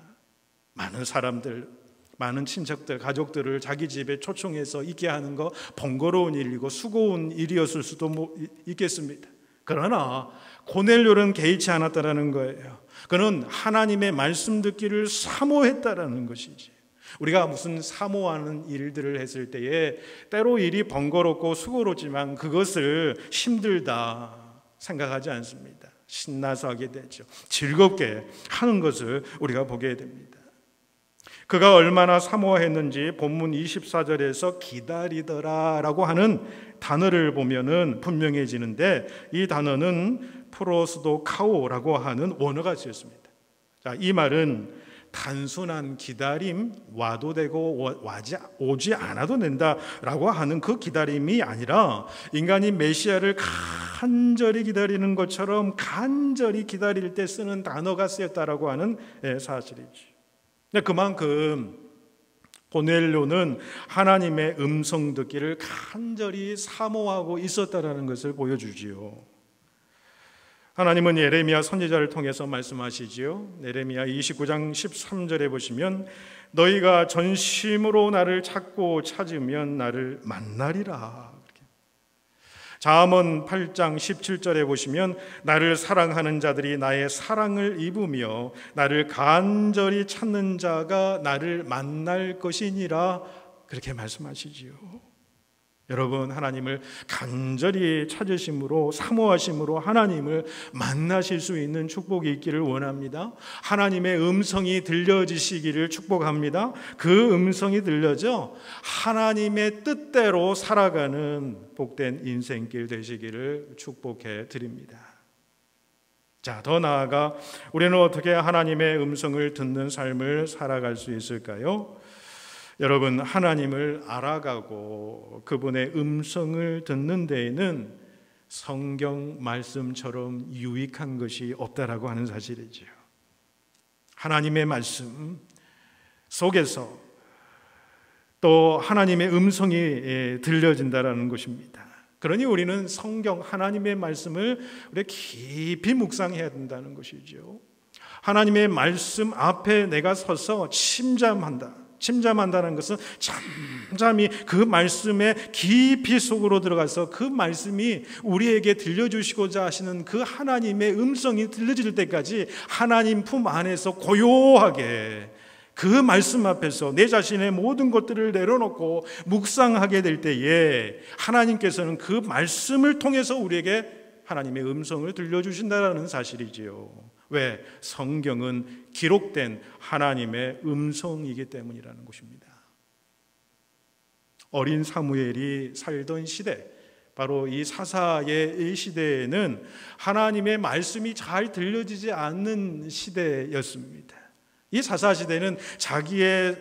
많은 사람들, 많은 친척들, 가족들을 자기 집에 초청해서 있게 하는 거 번거로운 일이고 수고운 일이었을 수도 있겠습니다. 그러나 고넬료는 개의치 않았다라는 거예요. 그는 하나님의 말씀 듣기를 사모했다라는 것이지. 우리가 무슨 사모하는 일들을 했을 때에 때로 일이 번거롭고 수고롭지만 그것을 힘들다 생각하지 않습니다. 신나서 하게 되죠. 즐겁게 하는 것을 우리가 보게 됩니다. 그가 얼마나 사모했는지 본문 24절에서 기다리더라라고 하는 단어를 보면은 분명해지는데, 이 단어는 프로스도카오라고 하는 원어가 쓰였습니다. 자, 이 말은 단순한 기다림, 와도 되고 오지 않아도 된다라고 하는 그 기다림이 아니라 인간이 메시아를 간절히 기다리는 것처럼 간절히 기다릴 때 쓰는 단어가 쓰였다라고 하는 사실이죠. 그만큼 고넬료는 하나님의 음성 듣기를 간절히 사모하고 있었다라는 것을 보여주지요. 하나님은 예레미야 선지자를 통해서 말씀하시지요. 예레미야 29장 13절에 보시면 너희가 전심으로 나를 찾으면 나를 만나리라. 잠언 8장 17절에 보시면 나를 사랑하는 자들이 나의 사랑을 입으며 나를 간절히 찾는 자가 나를 만날 것이니라, 그렇게 말씀하시지요. 여러분, 하나님을 간절히 찾으심으로, 사모하심으로 하나님을 만나실 수 있는 축복이 있기를 원합니다. 하나님의 음성이 들려지시기를 축복합니다. 그 음성이 들려져 하나님의 뜻대로 살아가는 복된 인생길 되시기를 축복해 드립니다. 자, 더 나아가 우리는 어떻게 하나님의 음성을 듣는 삶을 살아갈 수 있을까요? 여러분, 하나님을 알아가고 그분의 음성을 듣는 데에는 성경 말씀처럼 유익한 것이 없다라고 하는 사실이죠. 하나님의 말씀 속에서 또 하나님의 음성이 들려진다라는 것입니다. 그러니 우리는 성경 하나님의 말씀을 우리가 깊이 묵상해야 된다는 것이죠. 하나님의 말씀 앞에 내가 서서 침잠한다는 것은 잠잠히 그 말씀의 깊이 속으로 들어가서 그 말씀이 우리에게 들려주시고자 하시는 그 하나님의 음성이 들려질 때까지 하나님 품 안에서 고요하게 그 말씀 앞에서 내 자신의 모든 것들을 내려놓고 묵상하게 될 때에 하나님께서는 그 말씀을 통해서 우리에게 하나님의 음성을 들려주신다는 사실이지요. 왜? 성경은 기록된 하나님의 음성이기 때문이라는 것입니다. 어린 사무엘이 살던 시대, 바로 이 사사의 시대에는 하나님의 말씀이 잘 들려지지 않는 시대였습니다. 이 사사시대는 자기의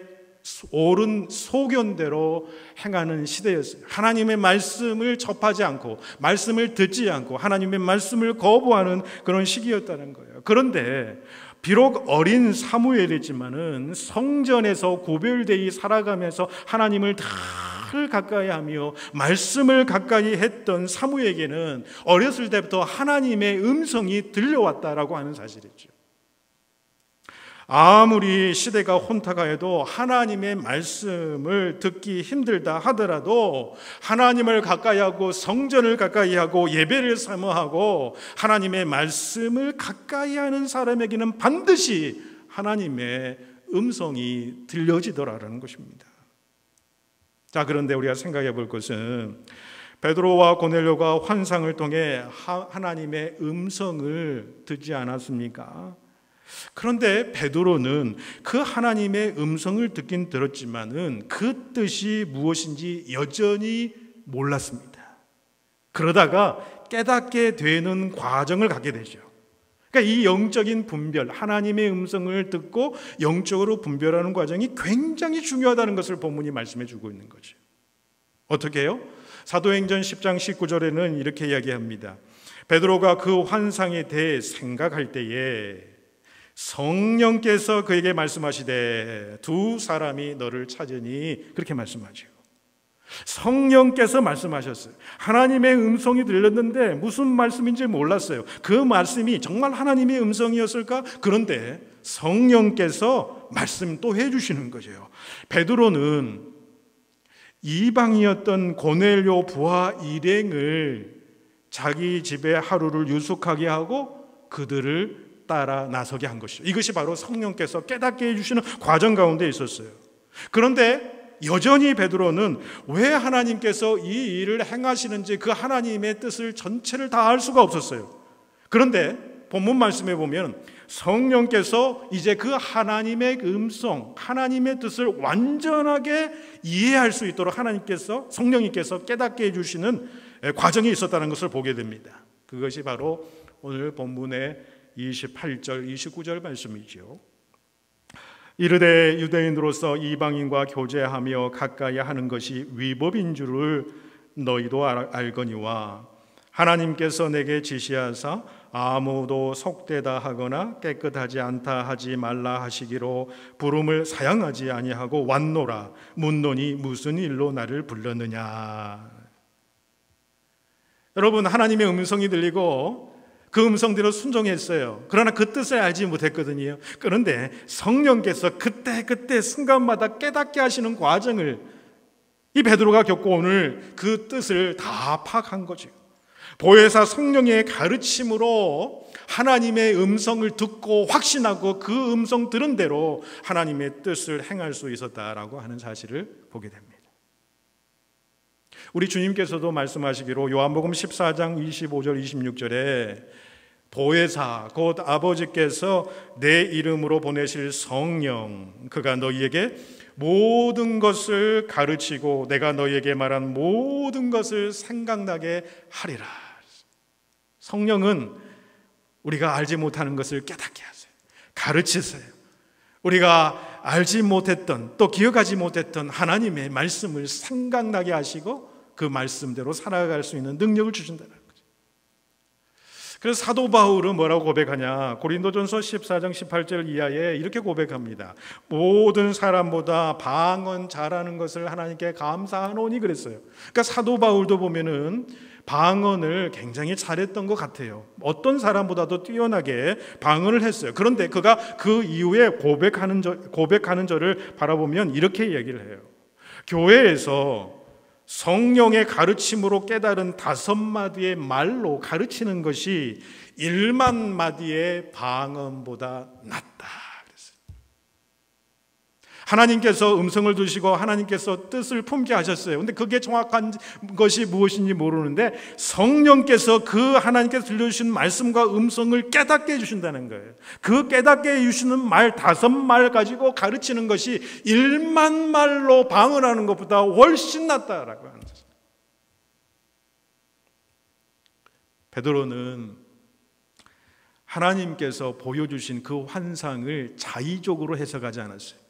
옳은 소견대로 행하는 시대였어요. 하나님의 말씀을 접하지 않고 말씀을 듣지 않고 하나님의 말씀을 거부하는 그런 시기였다는 거예요. 그런데 비록 어린 사무엘이지만은 성전에서 고별되이 살아가면서 하나님을 늘 가까이 하며 말씀을 가까이 했던 사무엘에게는 어렸을 때부터 하나님의 음성이 들려왔다라고 하는 사실이죠. 아무리 시대가 혼탁하여도 하나님의 말씀을 듣기 힘들다 하더라도 하나님을 가까이 하고 성전을 가까이 하고 예배를 사모하고 하나님의 말씀을 가까이 하는 사람에게는 반드시 하나님의 음성이 들려지더라라는 것입니다. 자, 그런데 우리가 생각해 볼 것은 베드로와 고넬료가 환상을 통해 하나님의 음성을 듣지 않았습니까? 그런데 베드로는 그 하나님의 음성을 듣긴 들었지만은 그 뜻이 무엇인지 여전히 몰랐습니다. 그러다가 깨닫게 되는 과정을 갖게 되죠. 그러니까 이 영적인 분별, 하나님의 음성을 듣고 영적으로 분별하는 과정이 굉장히 중요하다는 것을 본문이 말씀해 주고 있는 거죠. 어떻게 해요? 사도행전 10장 19절에는 이렇게 이야기합니다. 베드로가 그 환상에 대해 생각할 때에 성령께서 그에게 말씀하시되 두 사람이 너를 찾으니, 그렇게 말씀하죠. 성령께서 말씀하셨어요. 하나님의 음성이 들렸는데 무슨 말씀인지 몰랐어요. 그 말씀이 정말 하나님의 음성이었을까? 그런데 성령께서 말씀 또 해주시는 거죠. 베드로는 이방이었던 고넬료 부하 일행을 자기 집에 하루를 유숙하게 하고 그들을 따라 나서게 한 것이죠. 이것이 바로 성령께서 깨닫게 해주시는 과정 가운데 있었어요. 그런데 여전히 베드로는 왜 하나님께서 이 일을 행하시는지 그 하나님의 뜻을 전체를 다 알 수가 없었어요. 그런데 본문 말씀에 보면 성령께서 이제 그 하나님의 음성, 하나님의 뜻을 완전하게 이해할 수 있도록 성령님께서 깨닫게 해주시는 과정이 있었다는 것을 보게 됩니다. 그것이 바로 오늘 본문의 28절, 29절 말씀이죠. 이르되 유대인으로서 이방인과 교제하며 가까이 하는 것이 위법인 줄을 너희도 알거니와 하나님께서 내게 지시하사 아무도 속되다 하거나 깨끗하지 않다 하지 말라 하시기로 부름을 사양하지 아니하고 왔노라. 묻노니 무슨 일로 나를 불렀느냐. 여러분, 하나님의 음성이 들리고 그 음성대로 순종했어요. 그러나 그 뜻을 알지 못했거든요. 그런데 성령께서 그때 순간마다 깨닫게 하시는 과정을 이 베드로가 겪고 오늘 그 뜻을 다 파악한 거죠. 보혜사 성령의 가르침으로 하나님의 음성을 듣고 확신하고 그 음성 들은 대로 하나님의 뜻을 행할 수 있었다라고 하는 사실을 보게 됩니다. 우리 주님께서도 말씀하시기로 요한복음 14장 25절 26절에 보혜사 곧 아버지께서 내 이름으로 보내실 성령 그가 너희에게 모든 것을 가르치고 내가 너희에게 말한 모든 것을 생각나게 하리라. 성령은 우리가 알지 못하는 것을 깨닫게 하세요. 가르치세요. 우리가 알지 못했던 또 기억하지 못했던 하나님의 말씀을 생각나게 하시고 그 말씀대로 살아갈 수 있는 능력을 주신다는 거죠. 그래서 사도 바울은 뭐라고 고백하냐? 고린도전서 14장 18절 이하에 이렇게 고백합니다. 모든 사람보다 방언 잘하는 것을 하나님께 감사하노니 그랬어요. 그러니까 사도 바울도 보면은 방언을 굉장히 잘했던 것 같아요. 어떤 사람보다도 뛰어나게 방언을 했어요. 그런데 그가 그 이후에 고백하는 저를 바라보면 이렇게 얘기를 해요. 교회에서 성령의 가르침으로 깨달은 5마디의 말로 가르치는 것이 1만 마디의 방언보다 낫다. 하나님께서 음성을 두시고 하나님께서 뜻을 품게 하셨어요. 근데 그게 정확한 것이 무엇인지 모르는데 성령께서 그 하나님께서 들려주신 말씀과 음성을 깨닫게 해주신다는 거예요. 그 깨닫게 해주시는 말 5말 가지고 가르치는 것이 1만 말로 방언하는 것보다 훨씬 낫다라고 하는 거죠. 베드로는 하나님께서 보여주신 그 환상을 자의적으로 해석하지 않았어요.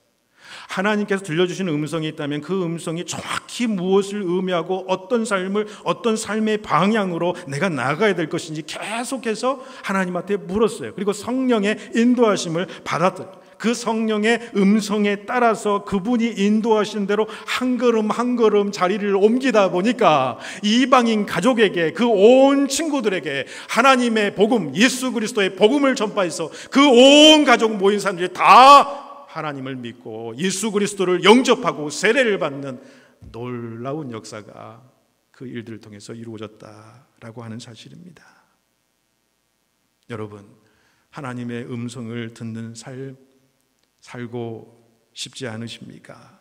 하나님께서 들려주시는 음성이 있다면 그 음성이 정확히 무엇을 의미하고 어떤 삶의 방향으로 내가 나아가야 될 것인지 계속해서 하나님한테 물었어요. 그리고 성령의 인도하심을 받았던 그 성령의 음성에 따라서 그분이 인도하신 대로 한 걸음 한 걸음 자리를 옮기다 보니까 이방인 가족에게 그 온 친구들에게 하나님의 복음, 예수 그리스도의 복음을 전파해서 그 온 가족 모인 사람들이 다 하나님을 믿고 예수 그리스도를 영접하고 세례를 받는 놀라운 역사가 그 일들을 통해서 이루어졌다라고 하는 사실입니다. 여러분, 하나님의 음성을 듣는 삶 살고 싶지 않으십니까?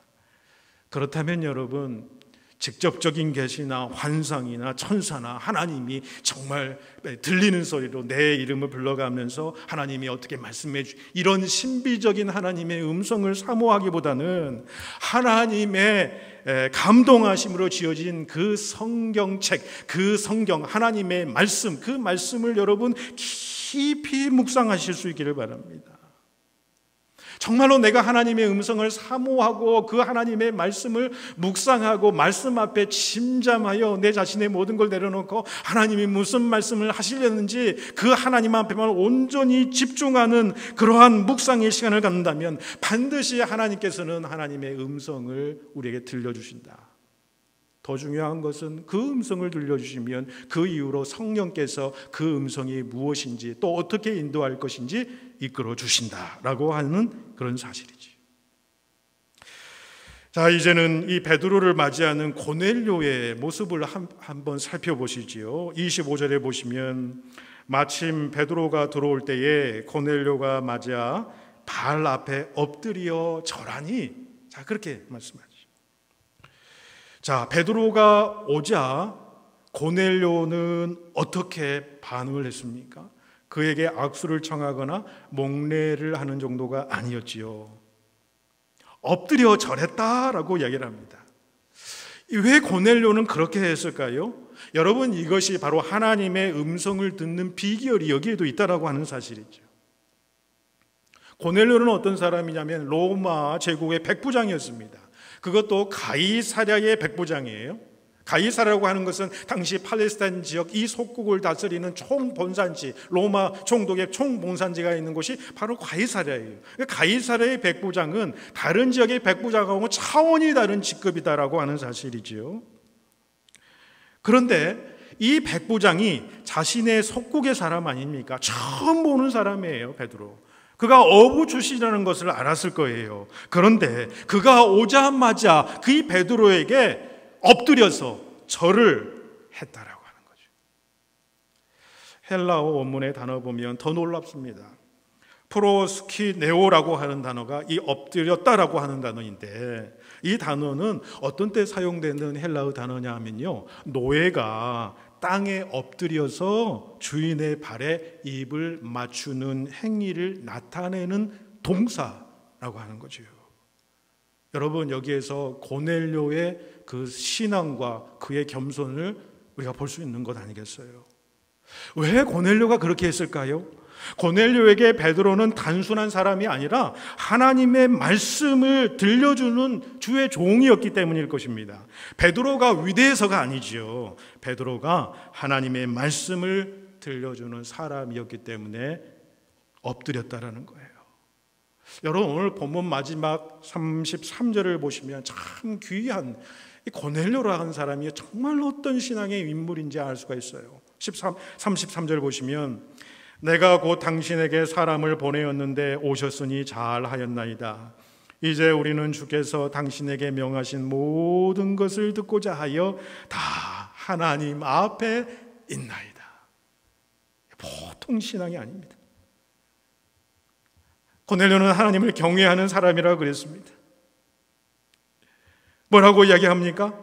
그렇다면 여러분, 직접적인 계시나 환상이나 천사나 하나님이 정말 들리는 소리로 내 이름을 불러가면서 하나님이 어떻게 말씀해 이런 신비적인 하나님의 음성을 사모하기보다는 하나님의 감동하심으로 지어진 그 성경책, 그 성경 하나님의 말씀, 그 말씀을 여러분 깊이 묵상하실 수 있기를 바랍니다. 정말로 내가 하나님의 음성을 사모하고 그 하나님의 말씀을 묵상하고 말씀 앞에 침잠하여 내 자신의 모든 걸 내려놓고 하나님이 무슨 말씀을 하시려는지 그 하나님 앞에만 온전히 집중하는 그러한 묵상의 시간을 갖는다면 반드시 하나님께서는 하나님의 음성을 우리에게 들려주신다. 더 중요한 것은 그 음성을 들려주시면 그 이후로 성령께서 그 음성이 무엇인지 또 어떻게 인도할 것인지 이끌어 주신다라고 하는 그런 사실이지. 자, 이제는 이 베드로를 맞이하는 고넬료의 모습을 한번 살펴보시지요. 25절에 보시면 마침 베드로가 들어올 때에 고넬료가 맞아 발 앞에 엎드려 절하니, 자, 그렇게 말씀하죠. 자, 베드로가 오자 고넬료는 어떻게 반응을 했습니까? 그에게 악수를 청하거나 목례를 하는 정도가 아니었지요. 엎드려 절했다라고 이야기를 합니다. 왜 고넬료는 그렇게 했을까요? 여러분, 이것이 바로 하나님의 음성을 듣는 비결이 여기에도 있다라고 하는 사실이죠. 고넬료는 어떤 사람이냐면 로마 제국의 백부장이었습니다. 그것도 가이사랴의 백부장이에요. 가이사랴라고 하는 것은 당시 팔레스타인 지역 이 속국을 다스리는 총본산지, 로마 총독의 총본산지가 있는 곳이 바로 가이사랴예요. 가이사랴의 백부장은 다른 지역의 백부장하고 차원이 다른 직급이다라고 하는 사실이지요. 그런데 이 백부장이 자신의 속국의 사람 아닙니까? 처음 보는 사람이에요, 베드로. 그가 어부 출신이라는 것을 알았을 거예요. 그런데 그가 오자마자 그 베드로에게 엎드려서 절을 했다라고 하는 거죠. 헬라어 원문의 단어 보면 더 놀랍습니다. 프로스키네오라고 하는 단어가 이 엎드렸다라고 하는 단어인데, 이 단어는 어떤 때 사용되는 헬라어 단어냐 하면요, 노예가 땅에 엎드려서 주인의 발에 입을 맞추는 행위를 나타내는 동사라고 하는 거죠. 여러분, 여기에서 고넬료의 그 신앙과 그의 겸손을 우리가 볼 수 있는 것 아니겠어요? 왜 고넬료가 그렇게 했을까요? 고넬료에게 베드로는 단순한 사람이 아니라 하나님의 말씀을 들려주는 주의 종이었기 때문일 것입니다. 베드로가 위대해서가 아니지요. 베드로가 하나님의 말씀을 들려주는 사람이었기 때문에 엎드렸다라는 거예요. 여러분, 오늘 본문 마지막 33절을 보시면 참 귀한 이 고넬료라는 사람이 정말 어떤 신앙의 인물인지 알 수가 있어요. 33절 보시면, 내가 곧 당신에게 사람을 보내었는데 오셨으니 잘하였나이다. 이제 우리는 주께서 당신에게 명하신 모든 것을 듣고자 하여 다 하나님 앞에 있나이다. 보통 신앙이 아닙니다. 고넬료는 하나님을 경외하는 사람이라고 그랬습니다. 뭐라고 이야기합니까?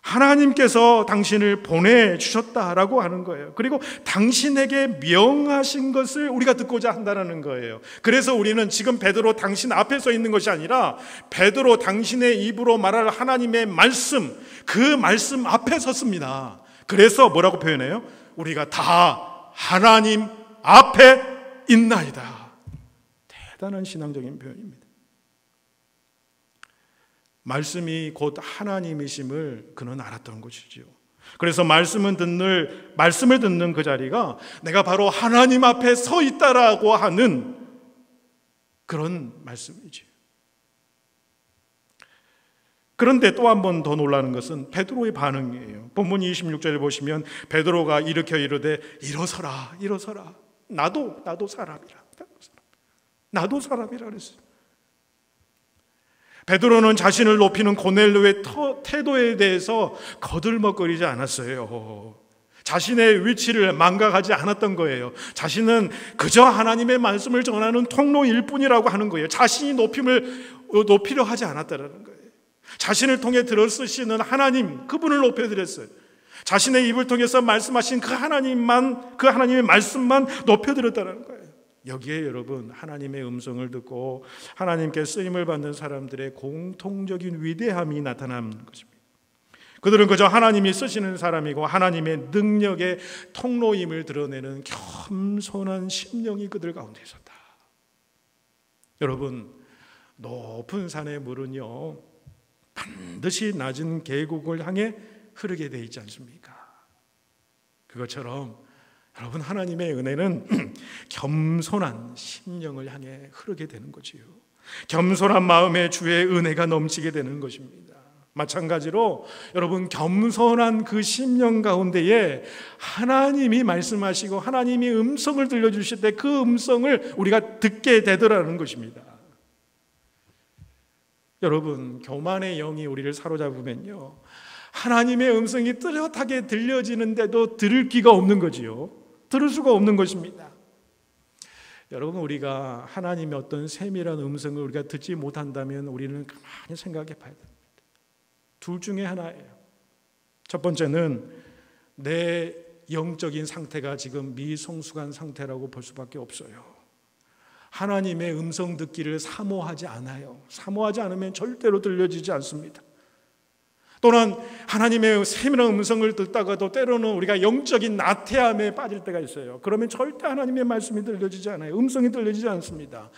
하나님께서 당신을 보내주셨다라고 하는 거예요. 그리고 당신에게 명하신 것을 우리가 듣고자 한다는 거예요. 그래서 우리는 지금 베드로 당신 앞에 서 있는 것이 아니라 베드로 당신의 입으로 말할 하나님의 말씀, 그 말씀 앞에 섰습니다. 그래서 뭐라고 표현해요? 우리가 다 하나님 앞에 있나이다. 대단한 신앙적인 표현입니다. 말씀이 곧 하나님이심을 그는 알았던 것이죠. 그래서 말씀을 듣는 그 자리가 내가 바로 하나님 앞에 서 있다라고 하는 그런 말씀이죠. 그런데 또 한 번 더 놀라는 것은 베드로의 반응이에요. 본문 26절에 보시면 베드로가 일으켜 이르되 일어서라, 일어서라. 나도 사람이라. 나도 사람이라 그랬어요. 베드로는 자신을 높이는 고넬료의 태도에 대해서 거들먹거리지 않았어요. 자신의 위치를 망각하지 않았던 거예요. 자신은 그저 하나님의 말씀을 전하는 통로일 뿐이라고 하는 거예요. 자신이 높이려 하지 않았다는 거예요. 자신을 통해 들어쓰시는 하나님, 그분을 높여드렸어요. 자신의 입을 통해서 말씀하신 그 하나님의 말씀만 높여드렸다는 거예요. 여기에 여러분, 하나님의 음성을 듣고 하나님께 쓰임을 받는 사람들의 공통적인 위대함이 나타나는 것입니다. 그들은 그저 하나님이 쓰시는 사람이고 하나님의 능력의 통로임을 드러내는 겸손한 심령이 그들 가운데 있었다. 여러분, 높은 산의 물은요, 반드시 낮은 계곡을 향해 흐르게 되어 있지 않습니까? 그것처럼 여러분, 하나님의 은혜는 겸손한 심령을 향해 흐르게 되는 거지요. 겸손한 마음에 주의 은혜가 넘치게 되는 것입니다. 마찬가지로 여러분, 겸손한 그 심령 가운데에 하나님이 말씀하시고 하나님이 음성을 들려주실 때 그 음성을 우리가 듣게 되더라는 것입니다. 여러분, 교만의 영이 우리를 사로잡으면요, 하나님의 음성이 뚜렷하게 들려지는데도 들을 기가 없는 거지요. 들을 수가 없는 것입니다. 여러분, 우리가 하나님의 어떤 세밀한 음성을 우리가 듣지 못한다면 우리는 가만히 생각해 봐야 됩니다. 둘 중에 하나예요. 첫 번째는 내 영적인 상태가 지금 미성숙한 상태라고 볼 수밖에 없어요. 하나님의 음성 듣기를 사모하지 않아요. 사모하지 않으면 절대로 들려지지 않습니다. 또는 하나님의 세밀한 음성을 듣다가도 때로는 우리가 영적인 나태함에 빠질 때가 있어요. 그러면 절대 하나님의 말씀이 들려지지 않아요. 음성이 들려지지 않습니다.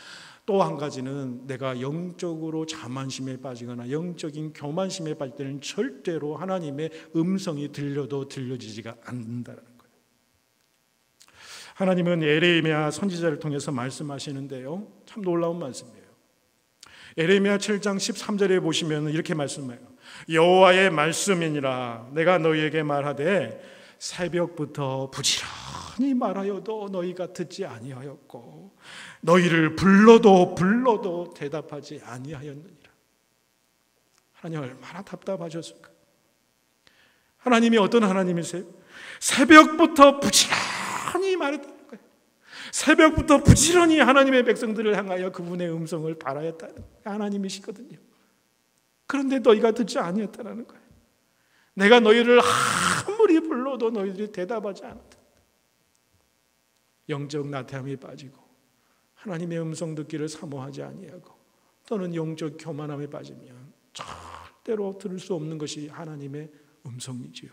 또 한 가지는 내가 영적으로 자만심에 빠지거나 영적인 교만심에 빠질 때는 절대로 하나님의 음성이 들려도 들려지지가 않는다는 거예요. 하나님은 예레미야 선지자를 통해서 말씀하시는데요, 참 놀라운 말씀이에요. 예레미야 7장 13절에 보시면 이렇게 말씀해요. 여호와의 말씀이니라. 내가 너희에게 말하되 새벽부터 부지런히 말하여도 너희가 듣지 아니하였고 너희를 불러도 대답하지 아니하였느니라. 하나님 얼마나 답답하셨을까? 하나님이 어떤 하나님이세요? 새벽부터 부지런히 말했다는 거예요. 새벽부터 부지런히 하나님의 백성들을 향하여 그분의 음성을 바라였다는 하나님이시거든요. 그런데 너희가 듣지 아니했다는 거예요. 내가 너희를 아무리 불러도 너희들이 대답하지 않았다. 영적 나태함이 빠지고 하나님의 음성 듣기를 사모하지 아니하고 또는 영적 교만함에 빠지면 절대로 들을 수 없는 것이 하나님의 음성이지요.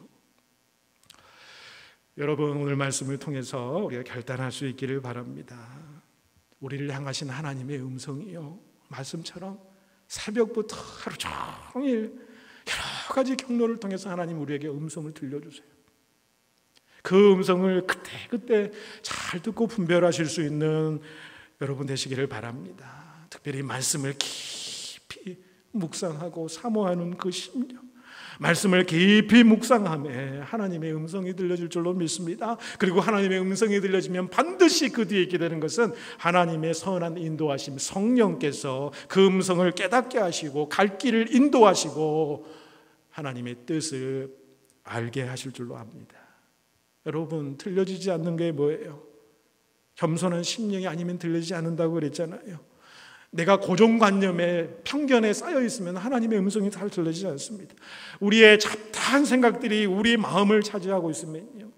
여러분, 오늘 말씀을 통해서 우리가 결단할 수 있기를 바랍니다. 우리를 향하신 하나님의 음성이요, 말씀처럼 새벽부터 하루 종일 여러 가지 경로를 통해서 하나님 우리에게 음성을 들려주세요. 그 음성을 그때그때 잘 듣고 분별하실 수 있는 여러분 되시기를 바랍니다. 특별히 말씀을 깊이 묵상하고 사모하는 그 심령, 말씀을 깊이 묵상하며 하나님의 음성이 들려질 줄로 믿습니다. 그리고 하나님의 음성이 들려지면 반드시 그 뒤에 있게 되는 것은 하나님의 선한 인도하심, 성령께서 그 음성을 깨닫게 하시고 갈 길을 인도하시고 하나님의 뜻을 알게 하실 줄로 압니다. 여러분, 들려지지 않는 게 뭐예요? 겸손한 심령이 아니면 들리지 않는다고 그랬잖아요. 내가 고정관념에 편견에 쌓여 있으면 하나님의 음성이 잘 들리지 않습니다. 우리의 잡다한 생각들이 우리 마음을 차지하고 있으면요,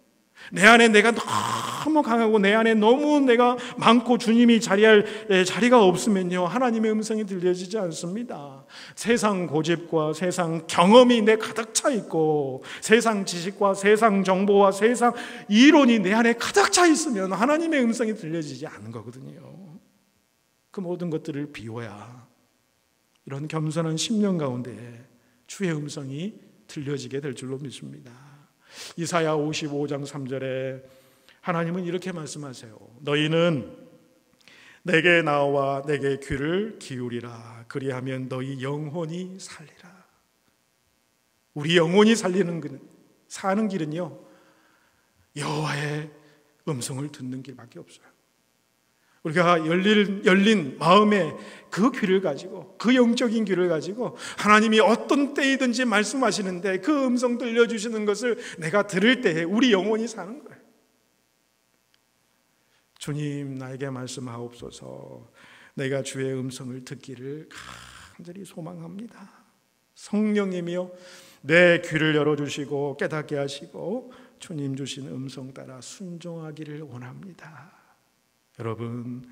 내 안에 내가 너무 강하고 내 안에 너무 내가 많고 주님이 자리할 자리가 없으면요, 하나님의 음성이 들려지지 않습니다. 세상 고집과 세상 경험이 내 가득 차 있고 세상 지식과 세상 정보와 세상 이론이 내 안에 가득 차 있으면 하나님의 음성이 들려지지 않는 거거든요. 그 모든 것들을 비워야 이런 겸손한 심령 가운데 주의 음성이 들려지게 될 줄로 믿습니다. 이사야 55장 3절에 하나님은 이렇게 말씀하세요. 너희는 내게 나와 내게 귀를 기울이라. 그리하면 너희 영혼이 살리라. 우리 영혼이 살리는 길, 사는 길은요, 여호와의 음성을 듣는 길밖에 없어요. 우리가 열린 마음에 그 귀를 가지고, 그 영적인 귀를 가지고 하나님이 어떤 때이든지 말씀하시는데 그 음성 들려주시는 것을 내가 들을 때에 우리 영혼이 사는 거예요. 주님, 나에게 말씀하옵소서. 내가 주의 음성을 듣기를 간절히 소망합니다. 성령님이여, 내 귀를 열어주시고 깨닫게 하시고 주님 주신 음성 따라 순종하기를 원합니다. 여러분,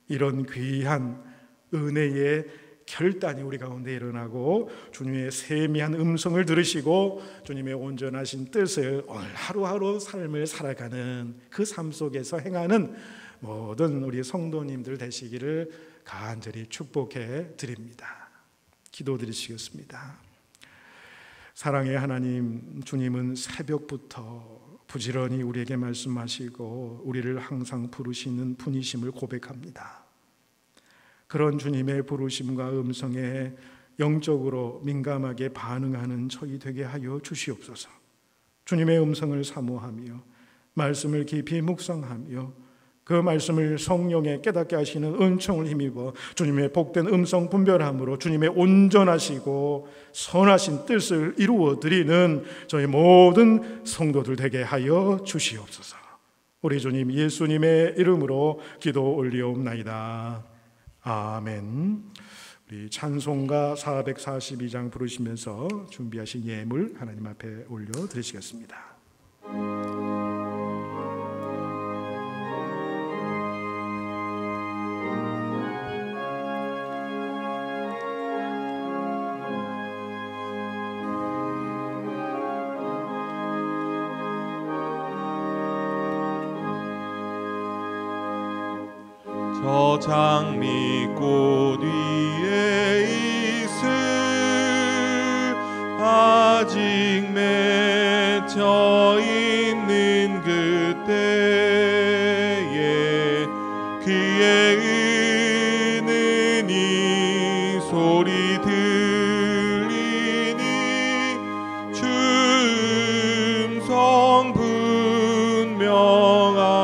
이런 귀한 은혜의 결단이 우리 가운데 일어나고 주님의 세미한 음성을 들으시고 주님의 온전하신 뜻을 오늘 하루하루 삶을 살아가는 그 삶 속에서 행하는 모든 우리 성도님들 되시기를 간절히 축복해 드립니다. 기도드리시겠습니다. 사랑의 하나님, 주님은 새벽부터 부지런히 우리에게 말씀하시고 우리를 항상 부르시는 분이심을 고백합니다. 그런 주님의 부르심과 음성에 영적으로 민감하게 반응하는 저희 되게 하여 주시옵소서. 주님의 음성을 사모하며 말씀을 깊이 묵상하며 그 말씀을 성령에 깨닫게 하시는 은총을 힘입어 주님의 복된 음성 분별함으로 주님의 온전하시고 선하신 뜻을 이루어 드리는 저희 모든 성도들 되게 하여 주시옵소서. 우리 주님 예수님의 이름으로 기도 올리옵나이다. 아멘. 우리 찬송가 442장 부르시면서 준비하신 예물 하나님 앞에 올려드리시겠습니다. 저 장미꽃 위에 있을 아직 맺혀 있는 그때에 귀에 있는 이 소리 들리니 주 음성 분명하다.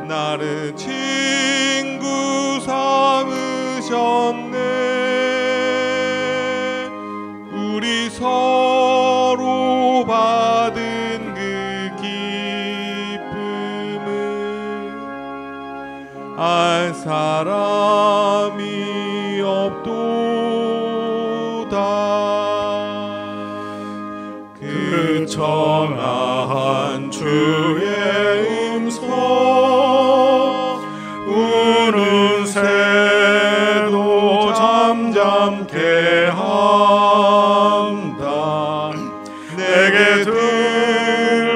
나를 친구 삼으 알 사람이 없도다. 그 청아한 주의 음성 우는 새도 잠잠케 한다. 내게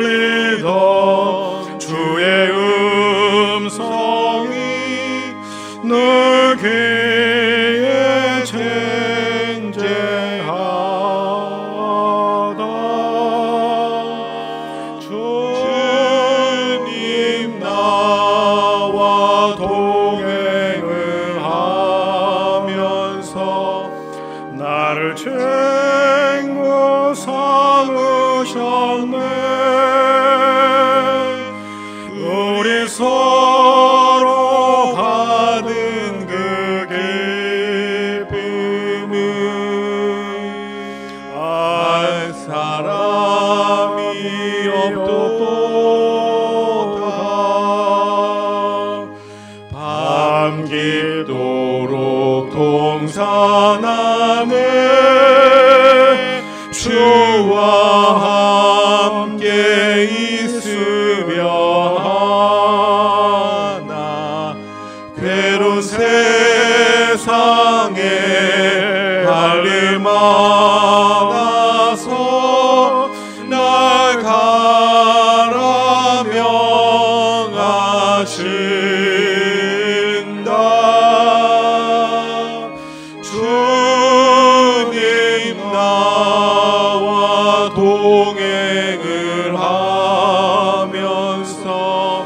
들리던 주의 음성이 늘 귀에 쟁쟁하다. 주님 나와 동행을 하면서 나를 친구 삼으셨네. 우리 서로 받은 그 기쁨은 알 사람이 없도다. 밤 깊도록 동산하네. 주와 함께 있으려 하나. 괴로운 세상에 할 일 많아서 날 가라 명하신다. 주님 나와 동행을 하면서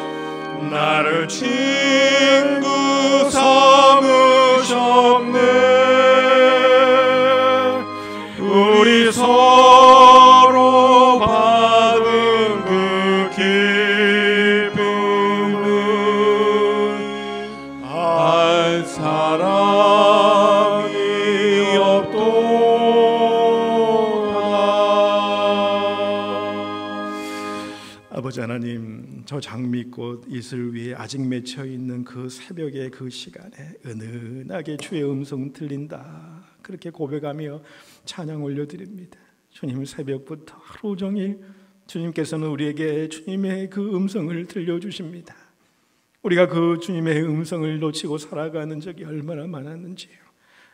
나를 친구 삼으셨네. 우리 서로 받은 그 기쁨은 알 사람이 없도다. 아버지 하나님, 저 장미꽃 이슬 위에 아직 맺혀 있는 그 새벽의 그 시간에 은은하게 주의 음성 들린다, 그렇게 고백하며 찬양 올려드립니다. 주님, 새벽부터 하루 종일 주님께서는 우리에게 주님의 그 음성을 들려주십니다. 우리가 그 주님의 음성을 놓치고 살아가는 적이 얼마나 많았는지요.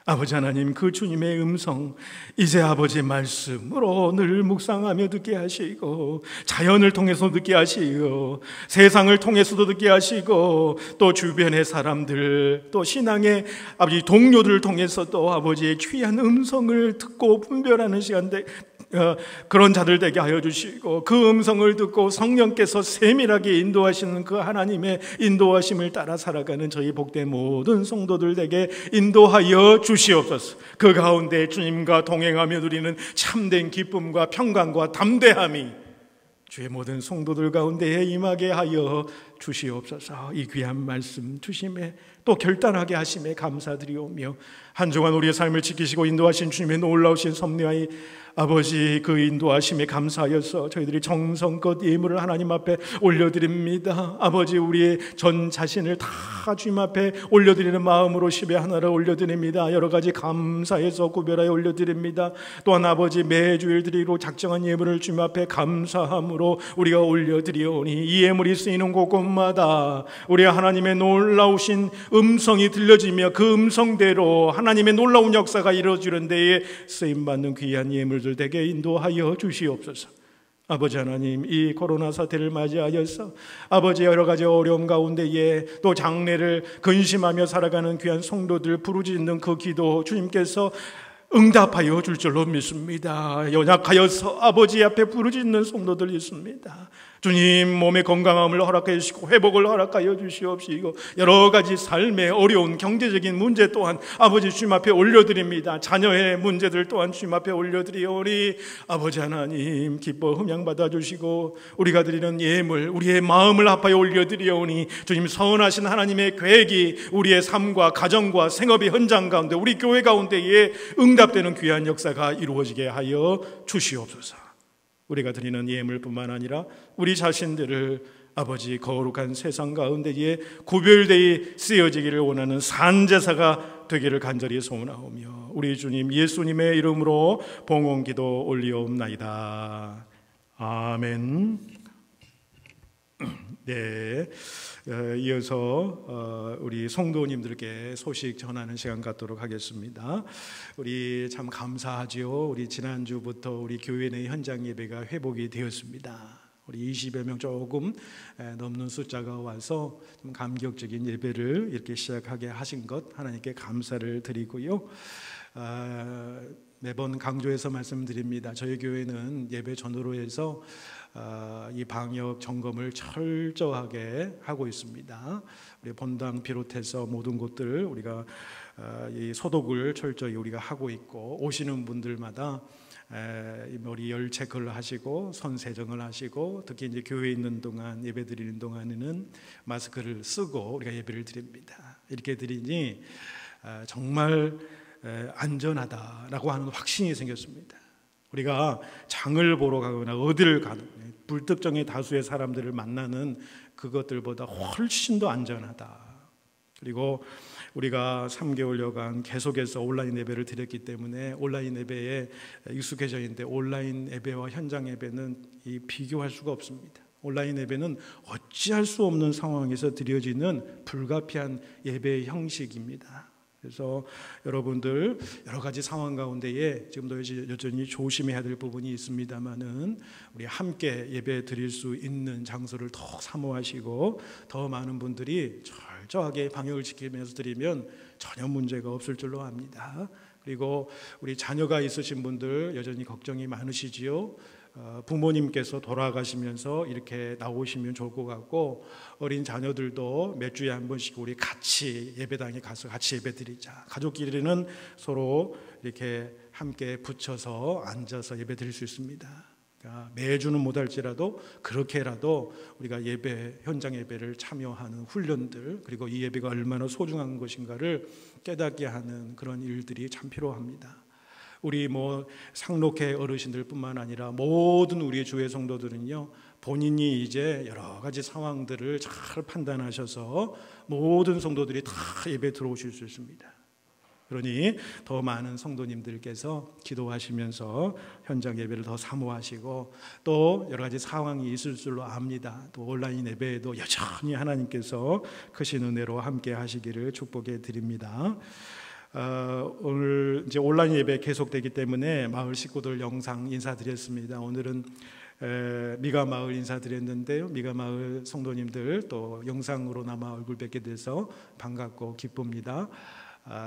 아버지 하나님, 그 주님의 음성 이제 아버지의 말씀으로 늘 묵상하며 듣게 하시고, 자연을 통해서 듣게 하시고, 세상을 통해서도 듣게 하시고, 또 주변의 사람들, 또 신앙의 아버지 동료들을 통해서도 아버지의 귀한 음성을 듣고 분별하는 시간 그런 자들 되게 하여 주시고, 그 음성을 듣고 성령께서 세밀하게 인도하시는 그 하나님의 인도하심을 따라 살아가는 저희 복된 모든 성도들 되게 인도하여 주시옵소서. 그 가운데 주님과 동행하며 누리는 참된 기쁨과 평강과 담대함이 주의 모든 성도들 가운데에 임하게 하여 주시옵소서. 이 귀한 말씀 주심에 또 결단하게 하심에 감사드리오며, 한 주간 우리의 삶을 지키시고 인도하신 주님의 놀라우신 섭리하이 아버지 그 인도하심에 감사하여서 저희들이 정성껏 예물을 하나님 앞에 올려드립니다. 아버지, 우리의 전 자신을 다 주님 앞에 올려드리는 마음으로 10의 하나를 올려드립니다. 여러 가지 감사해서 구별하여 올려드립니다. 또한 아버지, 매주일 드리기로 작정한 예물을 주님 앞에 감사함으로 우리가 올려드리오니, 이 예물이 쓰이는 곳곳마다 우리 하나님의 놀라우신 음성이 들려지며 그 음성대로 하나님의 놀라운 역사가 이루어지는 데에 쓰임받는 귀한 예물들 되게 인도하여 주시옵소서. 아버지 하나님, 이 코로나 사태를 맞이하여서 아버지 여러 가지 어려움 가운데에 또 장래를 근심하며 살아가는 귀한 성도들 부르짖는 그 기도 주님께서 응답하여 줄 줄로 믿습니다. 연약하여서 아버지 앞에 부르짖는 성도들 있습니다. 주님, 몸의 건강함을 허락해 주시고 회복을 허락하여 주시옵시고, 여러 가지 삶의 어려운 경제적인 문제 또한 아버지 주님 앞에 올려드립니다. 자녀의 문제들 또한 주님 앞에 올려드리오니, 아버지 하나님 기뻐 흠양 받아주시고, 우리가 드리는 예물 우리의 마음을 합하여 올려드리오니, 주님 선하신 하나님의 계획이 우리의 삶과 가정과 생업의 현장 가운데 우리 교회 가운데에 응답되는 귀한 역사가 이루어지게 하여 주시옵소서. 우리가 드리는 예물뿐만 아니라 우리 자신들을 아버지 거룩한 세상 가운데에 구별되이 쓰여지기를 원하는 산제사가 되기를 간절히 소원하오며 우리 주님 예수님의 이름으로 봉헌기도 올리옵나이다. 아멘. 네, 이어서 우리 성도님들께 소식 전하는 시간 갖도록 하겠습니다. 우리 참 감사하지요. 우리 지난주부터 우리 교회 내 현장 예배가 회복이 되었습니다. 우리 20여 명 조금 넘는 숫자가 와서 좀 감격적인 예배를 이렇게 시작하게 하신 것 하나님께 감사를 드리고요. 매번 강조해서 말씀드립니다. 저희 교회는 예배 전후로 해서 이 방역 점검을 철저하게 하고 있습니다. 우리 본당 비롯해서 모든 곳들 우리가 이 소독을 철저히 우리가 하고 있고 오시는 분들마다 머리 열 체크를 하시고 손 세정을 하시고 특히 이제 교회에 있는 동안 예배 드리는 동안에는 마스크를 쓰고 우리가 예배를 드립니다. 이렇게 드리니 정말 안전하다라고 하는 확신이 생겼습니다. 우리가 장을 보러 가거나 어디를 가든 불특정의 다수의 사람들을 만나는 그것들보다 훨씬 더 안전하다. 그리고 우리가 3개월여간 계속해서 온라인 예배를 드렸기 때문에 온라인 예배에 익숙해져 있는데 온라인 예배와 현장 예배는 비교할 수가 없습니다. 온라인 예배는 어찌할 수 없는 상황에서 드려지는 불가피한 예배의 형식입니다. 그래서 여러분들 여러 가지 상황 가운데에 지금도 여전히 조심해야 될 부분이 있습니다만은 우리 함께 예배 드릴 수 있는 장소를 더 사모하시고 더 많은 분들이 철저하게 방역을 지키면서 드리면 전혀 문제가 없을 줄로 압니다. 그리고 우리 자녀가 있으신 분들 여전히 걱정이 많으시지요. 부모님께서 돌아가시면서 이렇게 나오시면 좋을 것 같고 어린 자녀들도 몇 주에 한 번씩 우리 같이 예배당에 가서 같이 예배 드리자. 가족끼리는 서로 이렇게 함께 붙여서 앉아서 예배 드릴 수 있습니다. 그러니까 매주는 못할지라도 그렇게라도 우리가 예배 현장 예배를 참여하는 훈련들 그리고 이 예배가 얼마나 소중한 것인가를 깨닫게 하는 그런 일들이 참 필요합니다. 우리 상록회 어르신들뿐만 아니라 모든 우리 주의 성도들은요 본인이 이제 여러 가지 상황들을 잘 판단하셔서 모든 성도들이 다 예배 들어오실 수 있습니다. 그러니 더 많은 성도님들께서 기도하시면서 현장 예배를 더 사모하시고 또 여러 가지 상황이 있을 줄로 압니다. 또 온라인 예배에도 여전히 하나님께서 크신 은혜로 함께 하시기를 축복해 드립니다. 오늘 이제 온라인 예배 계속되기 때문에 마을 식구들 영상 인사드렸습니다. 오늘은 미가 마을 인사드렸는데요. 미가 마을 성도님들 또 영상으로나마 얼굴 뵙게 돼서 반갑고 기쁩니다.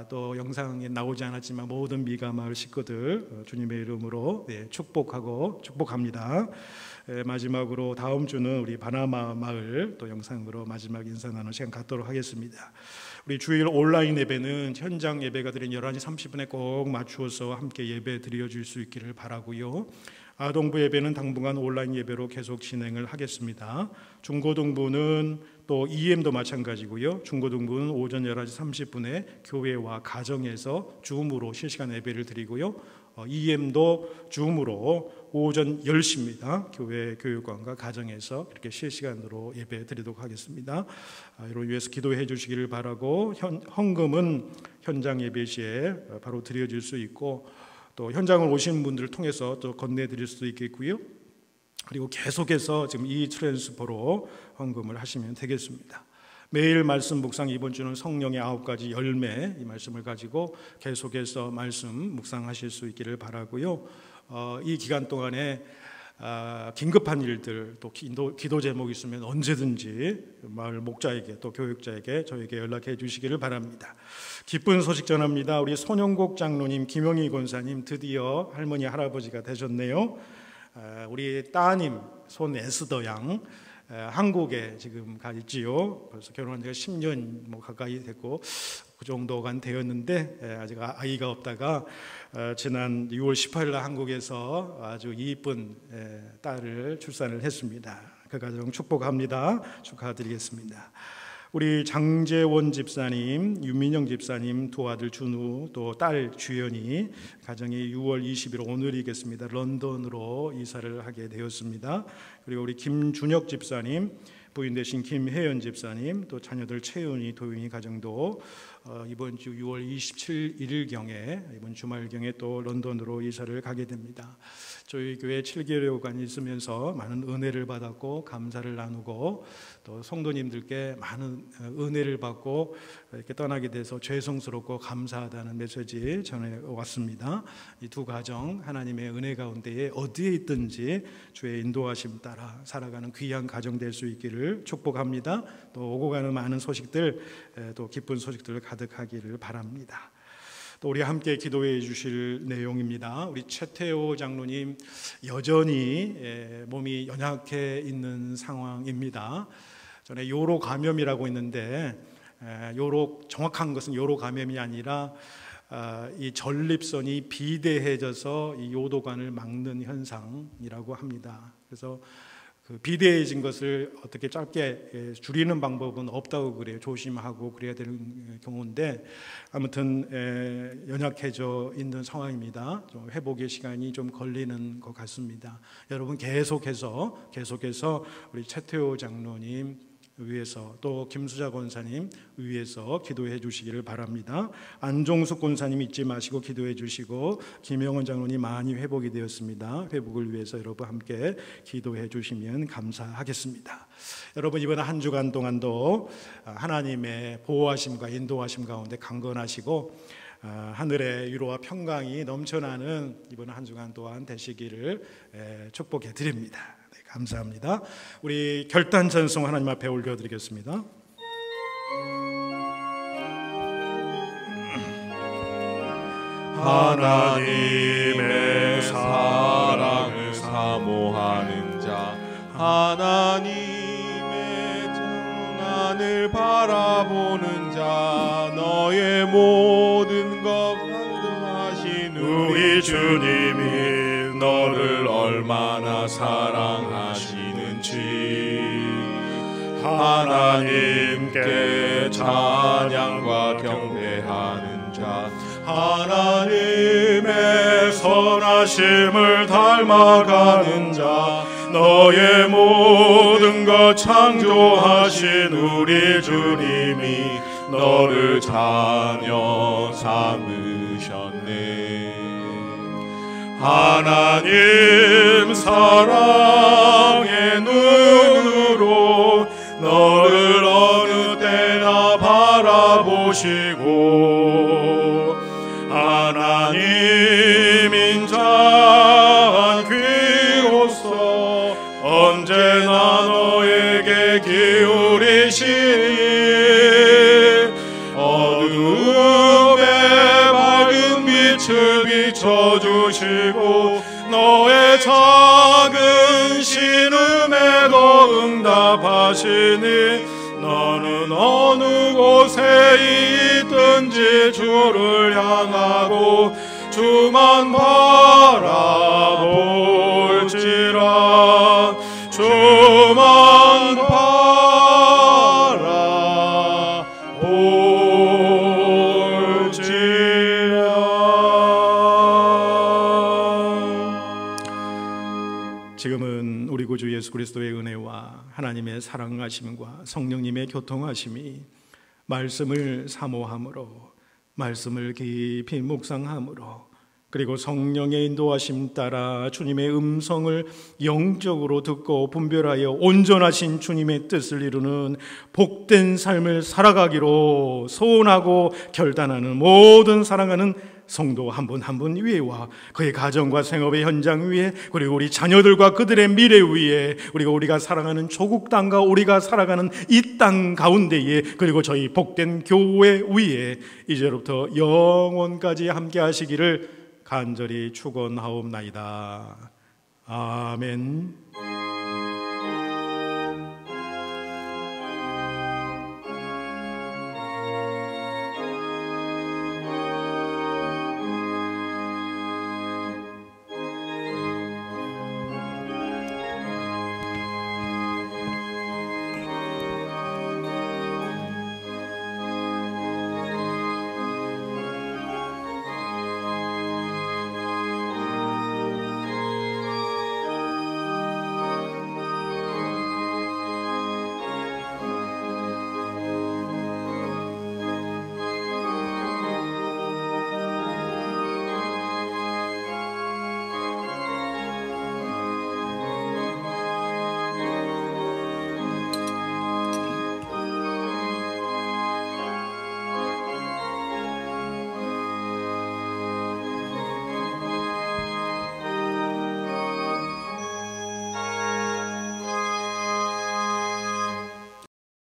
또 영상에 나오지 않았지만 모든 미가 마을 식구들 주님의 이름으로 축복합니다. 마지막으로 다음 주는 우리 바나마 마을 또 영상으로 마지막 인사 나누는 시간 갖도록 하겠습니다. 우리 주일 온라인 예배는 현장 예배가 드린 11시 30분에 꼭 맞추어서 함께 예배 드려줄 수 있기를 바라고요. 아동부 예배는 당분간 온라인 예배로 계속 진행을 하겠습니다. 중고등부는 또 EM도 마찬가지고요. 중고등부는 오전 11시 30분에 교회와 가정에서 줌으로 실시간 예배를 드리고요. EM도 줌으로 오전 10시입니다. 교회 교육관과 가정에서 이렇게 실시간으로 예배 드리도록 하겠습니다. 이를 위해서 기도해 주시기를 바라고 헌금은 현장 예배 시에 바로 드려질 수 있고 또 현장을 오시는 분들을 통해서 또 건네드릴 수도 있겠고요. 그리고 계속해서 지금 이 트랜스퍼로 헌금을 하시면 되겠습니다. 매일 말씀 묵상 이번 주는 성령의 9가지 열매 이 말씀을 가지고 계속해서 말씀 묵상하실 수 있기를 바라고요. 이 기간 동안에 긴급한 일들 또 기도 제목이 있으면 언제든지 마을 목자에게 또 교육자에게 저에게 연락해 주시기를 바랍니다. 기쁜 소식 전합니다. 우리 손영국 장로님, 김영희 권사님 드디어 할머니 할아버지가 되셨네요. 우리 따님 손 에스더 양 한국에 지금 가 있지요. 벌써 결혼한 지가 10년 가까이 됐고 그 정도가 되었는데 아직 아이가 없다가 지난 6월 18일 날 한국에서 아주 이쁜 딸을 출산을 했습니다. 그 가정 축복합니다. 축하드리겠습니다. 우리 장재원 집사님, 유민영 집사님 두 아들 준우 또 딸 주연이 가정이 6월 20일 오늘이겠습니다. 런던으로 이사를 하게 되었습니다. 그리고 우리 김준혁 집사님 부인 되신 김혜연 집사님, 또 자녀들 채은이, 도윤이 가정도 이번 주 6월 27일경에 이번 주말경에 또 런던으로 이사를 가게 됩니다. 저희 교회 7개월간 있으면서 많은 은혜를 받았고 감사를 나누고 또 성도님들께 많은 은혜를 받고 이렇게 떠나게 돼서 죄송스럽고 감사하다는 메시지 전해왔습니다. 이 두 가정 하나님의 은혜 가운데에 어디에 있든지 주의 인도하심 따라 살아가는 귀한 가정 될 수 있기를 축복합니다. 또 오고 가는 많은 소식들, 또 기쁜 소식들 가득하기를 바랍니다. 또 우리 함께 기도해 주실 내용입니다. 우리 최태호 장로님 여전히 몸이 연약해 있는 상황입니다. 전에 요로 감염이라고 있는데 정확한 것은 요로 감염이 아니라 이 전립선이 비대해져서 이 요도관을 막는 현상이라고 합니다. 그래서 그 비대해진 것을 어떻게 짧게 줄이는 방법은 없다고 그래요. 조심하고 그래야 되는 경우인데 아무튼 연약해져 있는 상황입니다. 좀 회복의 시간이 좀 걸리는 것 같습니다. 여러분 계속해서 우리 최태호 장로님 위해서 또 김수자 권사님 위해서 기도해 주시기를 바랍니다. 안종숙 권사님 잊지 마시고 기도해 주시고 김영원 장로님 많이 회복이 되었습니다. 회복을 위해서 여러분 함께 기도해 주시면 감사하겠습니다. 여러분 이번 한 주간 동안도 하나님의 보호하심과 인도하심 가운데 강건하시고 하늘의 위로와 평강이 넘쳐나는 이번 한 주간 또한 되시기를 축복해 드립니다. 감사합니다. 우리 결단 찬송 하나님 앞에 올려드리겠습니다. 하나님의 사랑을 사모하는 자, 하나님의 전환을 바라보는 자, 너의 모든 것 감당하신 우리 주님이 너를 얼마나 사랑하시는지 하나님께 찬양과 경배하는 자, 하나님의 선하심을 닮아가는 자, 너의 모든 것 창조하신 우리 주님이 너를 자녀 삼으셨네. 하나님 사랑의 눈으로 너를 어느 때나 바라보시고 하나님 인자한 귀로서 언제나 너에게 기울이시니 어둠의 밝은 빛을 비춰주시고 너의 작은 신음에도 응답하시니 너는 어느 곳에 있든지 주를 향하고 주만 바라볼지라 주만 지금은 우리 구주 예수 그리스도의 은혜와 하나님의 사랑하심과 성령님의 교통하심이 말씀을 사모함으로 말씀을 깊이 묵상함으로 그리고 성령의 인도하심 따라 주님의 음성을 영적으로 듣고 분별하여 온전하신 주님의 뜻을 이루는 복된 삶을 살아가기로 소원하고 결단하는 모든 사랑하는 성도 한 분 한 분 위에와 그의 가정과 생업의 현장 위에 그리고 우리 자녀들과 그들의 미래 위에 그리고 우리가 사랑하는 조국 땅과 우리가 살아가는 이 땅 가운데에 그리고 저희 복된 교회 위에 이제로부터 영원까지 함께 하시기를 간절히 축원하옵나이다. 아멘.